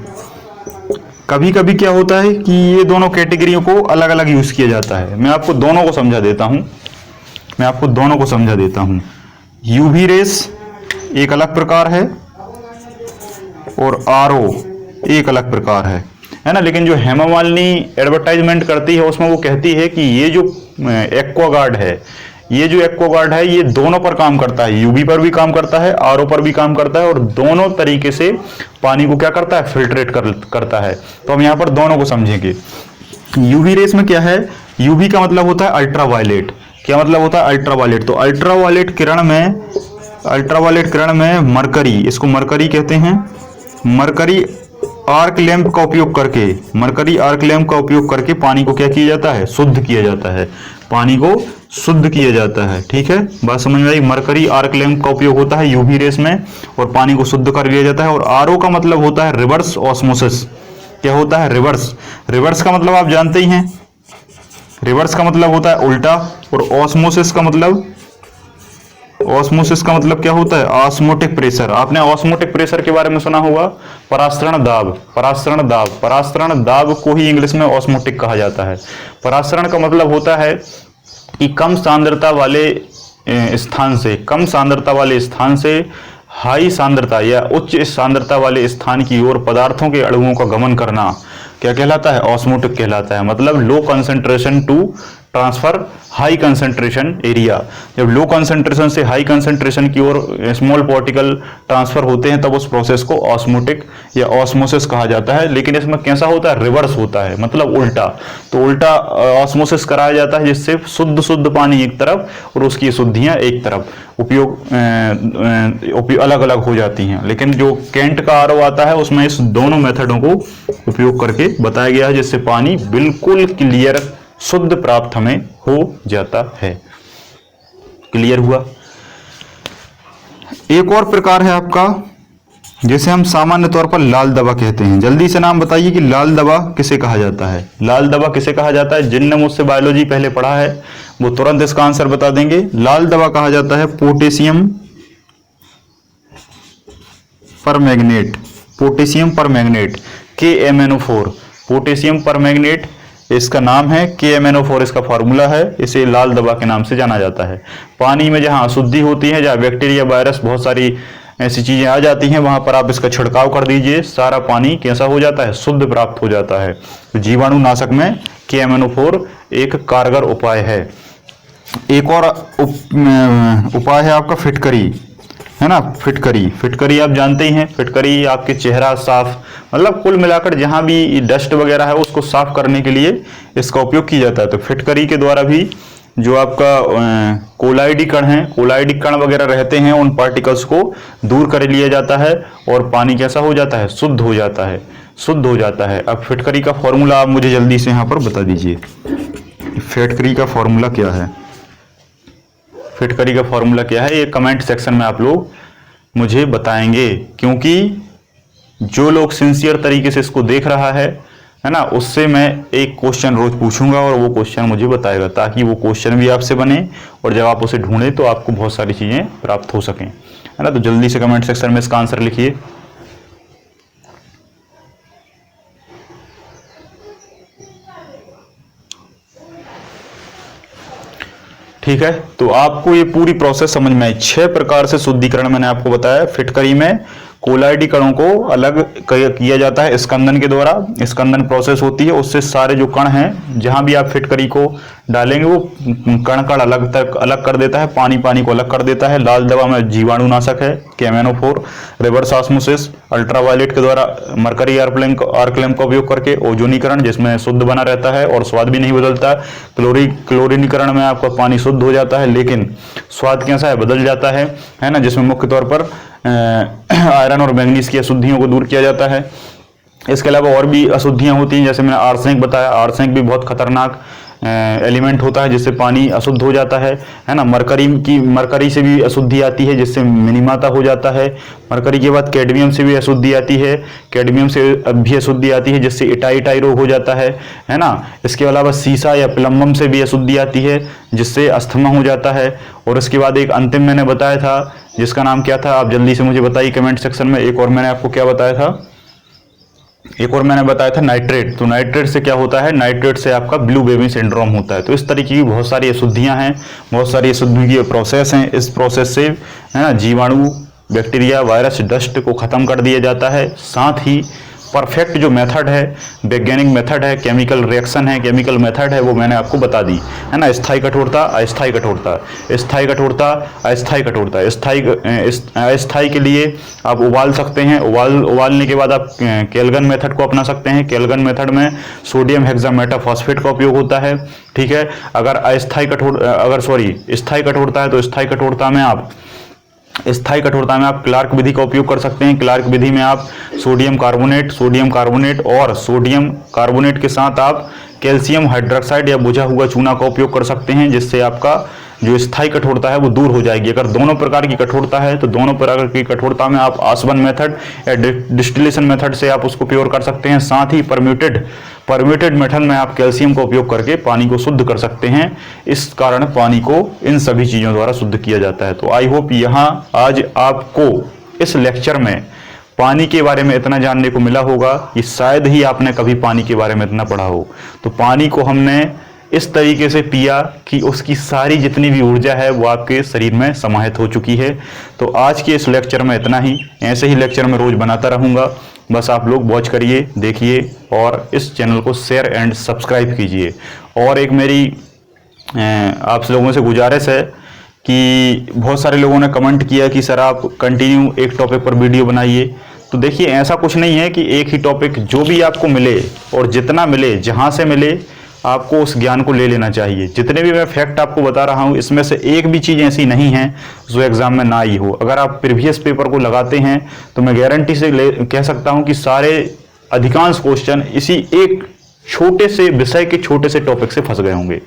कभी कभी क्या होता है कि ये दोनों कैटेगरियों को अलग अलग यूज किया जाता है। मैं आपको दोनों को समझा देता हूं। यूवी रेस एक अलग प्रकार है और आरओ एक अलग प्रकार है ना? लेकिन जो हेमा मालिनी एडवर्टाइजमेंट करती है उसमें वो कहती है कि ये जो एक्वागार्ड है ये दोनों पर काम करता है, यूवी पर भी काम करता है, आरओ पर भी काम करता है, और दोनों तरीके से पानी को क्या करता है? फिल्ट्रेट करता है। तो हम यहाँ पर दोनों को समझेंगे। यूवी रेस में क्या है? यूवी का मतलब होता है अल्ट्रावायलेट। क्या मतलब होता है? अल्ट्रावायलेट। तो अल्ट्रावायलेट किरण में मरकरी, इसको मरकरी कहते हैं, मरकरी आर्क लैंप का उपयोग करके पानी को क्या किया जाता है? शुद्ध किया जाता है। पानी को शुद्ध किया जाता है। ठीक है, बात समझ में आई? मरकरी आर्क लैंप का उपयोग होता है यूवी रेस में, और पानी को शुद्ध कर लिया जाता है। और आरओ का मतलब होता है रिवर्स ऑस्मोसिस। क्या होता है? रिवर्स का मतलब आप जानते ही हैं, रिवर्स का मतलब होता है उल्टा, और ऑस्मोसिस का मतलब क्या होता है? Osmotic pressure. आपने ऑस्मोटिक प्रेशर के बारे में सुना होगा, परासरण दाब को ही इंग्लिश में ऑस्मोटिक कहा जाता है। परासरण का मतलब होता है कि कम सांद्रता वाले स्थान से हाई सांद्रता या उच्च सांद्रता वाले स्थान की ओर पदार्थों के अणुओं का गमन करना क्या कहलाता है? ऑस्मोटिक कहलाता है। मतलब low concentration to transfer high concentration area. जब लो कंसंट्रेशन से हाई कंसंट्रेशन की ओर स्मॉल पार्टिकल ट्रांसफर होते हैं तब उस प्रोसेस को ऑस्मोटिक या ऑस्मोसिस कहा जाता है। लेकिन इसमें कैसा होता है? रिवर्स होता है, मतलब उल्टा। तो उल्टा ऑस्मोसिस कराया जाता है, जिससे शुद्ध पानी एक तरफ और उसकी अशुद्धियां एक तरफ उपयोग अलग अलग हो जाती हैं। लेकिन जो केंट का आरओ आता है उसमें इस दोनों मेथडों को उपयोग करके बताया गया है, जिससे पानी बिल्कुल क्लियर शुद्ध प्राप्त हमें हो जाता है। क्लियर हुआ? एक और प्रकार है आपका, जिसे हम सामान्य तौर पर लाल दवा कहते हैं। जल्दी से नाम बताइए कि लाल दवा किसे कहा जाता है? लाल दवा किसे कहा जाता है? जिनने मुझसे बायोलॉजी पहले पढ़ा है वो तुरंत इसका आंसर बता देंगे। लाल दवा कहा जाता है potassium permanganate, KMnO4। Potassium permanganate इसका नाम है, KMnO4 इसका फॉर्मूला है। इसे लाल दवा के नाम से जाना जाता है। पानी में जहां अशुद्धि होती है, जहां बैक्टीरिया, वायरस, बहुत सारी ऐसी चीजें आ जाती हैं, वहां पर आप इसका छिड़काव कर दीजिए, सारा पानी कैसा हो जाता है? शुद्ध प्राप्त हो जाता है। तो जीवाणुनाशक में KMnO4 एक कारगर उपाय है। एक और उपाय है आपका फिटकरी, है ना? फिटकरी आप जानते ही हैं। फिटकरी आपके चेहरा साफ, मतलब कुल मिलाकर जहां भी डस्ट वगैरह है उसको साफ करने के लिए इसका उपयोग किया जाता है। तो फिटकरी के द्वारा भी जो आपका कोलाइडी कण वगैरह रहते हैं, उन पार्टिकल्स को दूर कर लिया जाता है और पानी कैसा हो जाता है? शुद्ध हो जाता है। अब फिटकरी का फॉर्मूला आप मुझे जल्दी से यहाँ पर बता दीजिए। फिटकरी का फॉर्मूला क्या है? फिटकरी का फॉर्मूला क्या है? ये कमेंट सेक्शन में आप लोग मुझे बताएंगे, क्योंकि जो लोग सिंसियर तरीके से इसको देख रहा है ना, उससे मैं एक क्वेश्चन रोज पूछूंगा और वो क्वेश्चन मुझे बताएगा, ताकि वो क्वेश्चन भी आपसे बने और जब आप उसे ढूंढें तो आपको बहुत सारी चीज़ें प्राप्त हो सकें, है ना। तो जल्दी से कमेंट सेक्शन में इसका आंसर लिखिए। ठीक है, तो आपको ये पूरी प्रोसेस समझ में आई। 6 प्रकार से शुद्धिकरण मैंने आपको बताया। फिटकरी में कोलाइडी कणों को अलग किया जाता है स्कंदन के द्वारा। स्कंदन प्रोसेस होती है, उससे सारे जो कण हैं, जहां भी आप फिटकरी को डालेंगे वो कण कण अलग कर देता है, पानी पानी को अलग कर देता है। लाल दवा में जीवाणुनाशक है कैमेनोफोर। रिवर्स ऑस्मोसिस अल्ट्रावायलेट के द्वारा मरकरी आर्क लैंप का उपयोग करके ओजोनीकरण, जिसमें शुद्ध बना रहता है और स्वाद भी नहीं बदलता। क्लोरीनीकरण में आपका पानी शुद्ध हो जाता है लेकिन स्वाद कैसा है, बदल जाता है ना, जिसमें मुख्य तौर पर आयरन और मैंगनीज की अशुद्धियों को दूर किया जाता है। इसके अलावा और भी अशुद्धियां होती हैं, जैसे मैंने आर्सेनिक बताया। आर्सेनिक भी बहुत खतरनाक एलिमेंट होता है जिससे पानी अशुद्ध हो जाता है ना। मरकरी से भी अशुद्धि आती है जिससे मिनीमाता हो जाता है। मरकरी के बाद कैडमियम से भी अशुद्धि आती है। कैडमियम से भी अशुद्धि आती है जिससे इटाई रोग हो जाता है ना। इसके अलावा सीसा या प्लम्बम से भी अशुद्धि आती है जिससे अस्थमा हो जाता है। और इसके बाद एक अंतिम मैंने बताया था जिसका नाम क्या था, आप जल्दी से मुझे बताइए कमेंट सेक्शन में। एक और मैंने आपको क्या बताया था, एक और मैंने बताया था नाइट्रेट। तो नाइट्रेट से क्या होता है, नाइट्रेट से आपका ब्लू बेबी सिंड्रोम होता है। तो इस तरीके की बहुत सारी अशुद्धियां हैं, बहुत सारी अशुद्धि की प्रोसेस हैं। इस प्रोसेस से, है ना, जीवाणु, बैक्टीरिया, वायरस, डस्ट को खत्म कर दिया जाता है। साथ ही परफेक्ट जो मेथड है, वैज्ञानिक मेथड है, केमिकल रिएक्शन है, केमिकल मेथड है, वो मैंने आपको बता दी, है ना। स्थायी कठोरता, अस्थायी कठोरता, स्थायी कठोरता, अस्थायी कठोरता। अस्थायी के लिए आप उबाल सकते हैं। उबालने के बाद आप केल्गन मेथड को अपना सकते हैं। केल्गन मेथड में सोडियम हेक्सामेटाफॉस्फेट का उपयोग होता है। ठीक है, अगर स्थायी कठोरता है तो स्थायी कठोरता में आप क्लार्क विधि का उपयोग कर सकते हैं। क्लार्क विधि में आप सोडियम कार्बोनेट और सोडियम कार्बोनेट के साथ आप कैल्शियम हाइड्रोक्साइड या बुझा हुआ चूना का उपयोग कर सकते हैं, जिससे आपका जो स्थायी कठोरता है वो दूर हो जाएगी। अगर दोनों प्रकार की कठोरता है तो दोनों प्रकार की कठोरता में आप आसवन मेथड या डिस्टिलेशन मेथड से आप उसको प्योर कर सकते हैं। साथ ही परम्यूटेड मेथड में आप कैल्शियम का उपयोग करके पानी को शुद्ध कर सकते हैं। इस कारण पानी को इन सभी चीजों द्वारा शुद्ध किया जाता है। तो आई होप यहाँ आज आपको इस लेक्चर में पानी के बारे में इतना जानने को मिला होगा कि शायद ही आपने कभी पानी के बारे में इतना पढ़ा हो। तो पानी को हमने इस तरीके से पिया कि उसकी सारी जितनी भी ऊर्जा है वो आपके शरीर में समाहित हो चुकी है। तो आज के इस लेक्चर में इतना ही। ऐसे ही लेक्चर मैं रोज बनाता रहूँगा, बस आप लोग वॉच करिए, देखिए और इस चैनल को शेयर एंड सब्सक्राइब कीजिए। और एक मेरी आप लोगों से गुजारिश है कि बहुत सारे लोगों ने कमेंट किया कि सर आप कंटिन्यू एक टॉपिक पर वीडियो बनाइए। तो देखिए, ऐसा कुछ नहीं है कि एक ही टॉपिक, जो भी आपको मिले और जितना मिले, जहाँ से मिले, आपको उस ज्ञान को ले लेना चाहिए। जितने भी मैं फैक्ट आपको बता रहा हूँ, इसमें से एक भी चीज़ ऐसी नहीं है जो एग्जाम में ना आई हो। अगर आप प्रीवियस पेपर को लगाते हैं तो मैं गारंटी से कह सकता हूँ कि सारे अधिकांश क्वेश्चन इसी एक छोटे से विषय के छोटे से टॉपिक से फंस गए होंगे।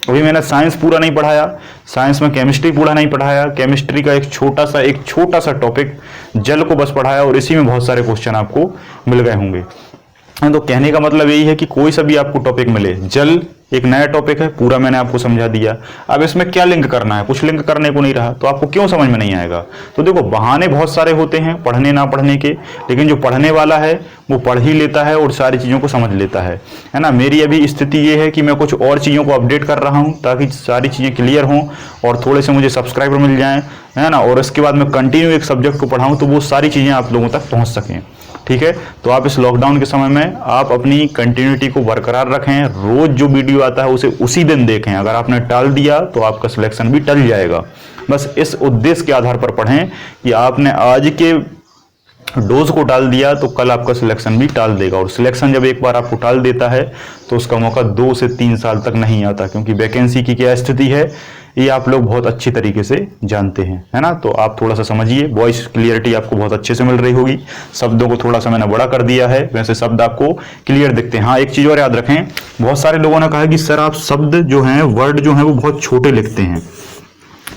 अभी मैंने साइंस पूरा नहीं पढ़ाया, साइंस में केमिस्ट्री पूरा नहीं पढ़ाया, केमिस्ट्री का एक छोटा सा टॉपिक जल को बस पढ़ाया और इसी में बहुत सारे क्वेश्चन आपको मिल गए होंगे। तो कहने का मतलब यही है कि कोई सा भी आपको टॉपिक मिले, जल एक नया टॉपिक है, पूरा मैंने आपको समझा दिया। अब इसमें क्या लिंक करना है, कुछ लिंक करने को नहीं रहा, तो आपको क्यों समझ में नहीं आएगा। तो देखो, बहाने बहुत सारे होते हैं पढ़ने ना पढ़ने के, लेकिन जो पढ़ने वाला है वो पढ़ ही लेता है और सारी चीज़ों को समझ लेता है ना। मेरी अभी स्थिति ये है कि मैं कुछ और चीज़ों को अपडेट कर रहा हूँ ताकि सारी चीज़ें क्लियर हों और थोड़े से मुझे सब्सक्राइबर मिल जाएँ, है ना। और इसके बाद मैं कंटिन्यू एक सब्जेक्ट को पढ़ाऊँ तो वो सारी चीज़ें आप लोगों तक पहुँच सकें। ठीक है, तो आप इस लॉकडाउन के समय में आप अपनी कंटिन्यूटी को बरकरार रखें। रोज जो वीडियो आता है उसे उसी दिन देखें। अगर आपने टाल दिया तो आपका सिलेक्शन भी टल जाएगा। बस इस उद्देश्य के आधार पर पढ़ें कि आपने आज के डोज को टाल दिया तो कल आपका सिलेक्शन भी टाल देगा। और सिलेक्शन जब एक बार आपको टाल देता है तो उसका मौका 2 से 3 साल तक नहीं आता, क्योंकि वैकेंसी की क्या स्थिति है ये आप लोग बहुत अच्छी तरीके से जानते हैं, है ना। तो आप थोड़ा सा समझिए, वॉइस क्लियरिटी आपको बहुत अच्छे से मिल रही होगी। शब्दों को थोड़ा सा मैंने बड़ा कर दिया है, वैसे शब्द आपको क्लियर दिखते हैं। हाँ, एक चीज और याद रखें, बहुत सारे लोगों ने कहा कि सर आप शब्द जो हैं, वर्ड जो हैं वो बहुत छोटे लिखते हैं।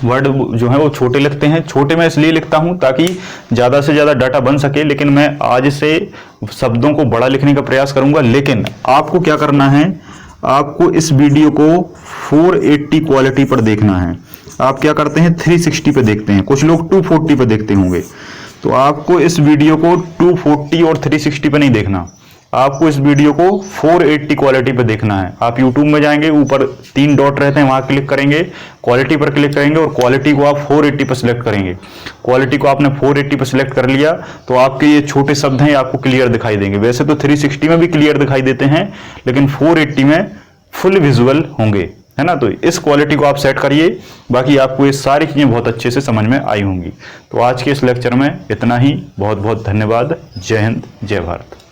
वर्ड जो है वो छोटे लिखते हैं। छोटे मैं इसलिए लिखता हूं ताकि ज़्यादा से ज़्यादा डाटा बन सके, लेकिन मैं आज से शब्दों को बड़ा लिखने का प्रयास करूंगा। लेकिन आपको क्या करना है, आपको इस वीडियो को 480 क्वालिटी पर देखना है। आप क्या करते हैं 360 पे देखते हैं, कुछ लोग 240 पे देखते होंगे, तो आपको इस वीडियो को 240 और 360 पे नहीं देखना, आपको इस वीडियो को 480 क्वालिटी पे देखना है। आप YouTube में जाएंगे, ऊपर 3 डॉट रहते हैं, वहां क्लिक करेंगे, क्वालिटी पर क्लिक करेंगे और क्वालिटी को आप 480 पर सिलेक्ट करेंगे। क्वालिटी को आपने 480 पर सिलेक्ट कर लिया तो आपके ये छोटे शब्द हैं आपको क्लियर दिखाई देंगे। वैसे तो 360 में भी क्लियर दिखाई देते हैं, लेकिन 480 में फुल विजुअल होंगे, है ना। तो इस क्वालिटी को आप सेट करिए, बाकी आपको ये सारी चीजें बहुत अच्छे से समझ में आई होंगी। तो आज के इस लेक्चर में इतना ही। बहुत बहुत धन्यवाद। जय हिंद, जय भारत।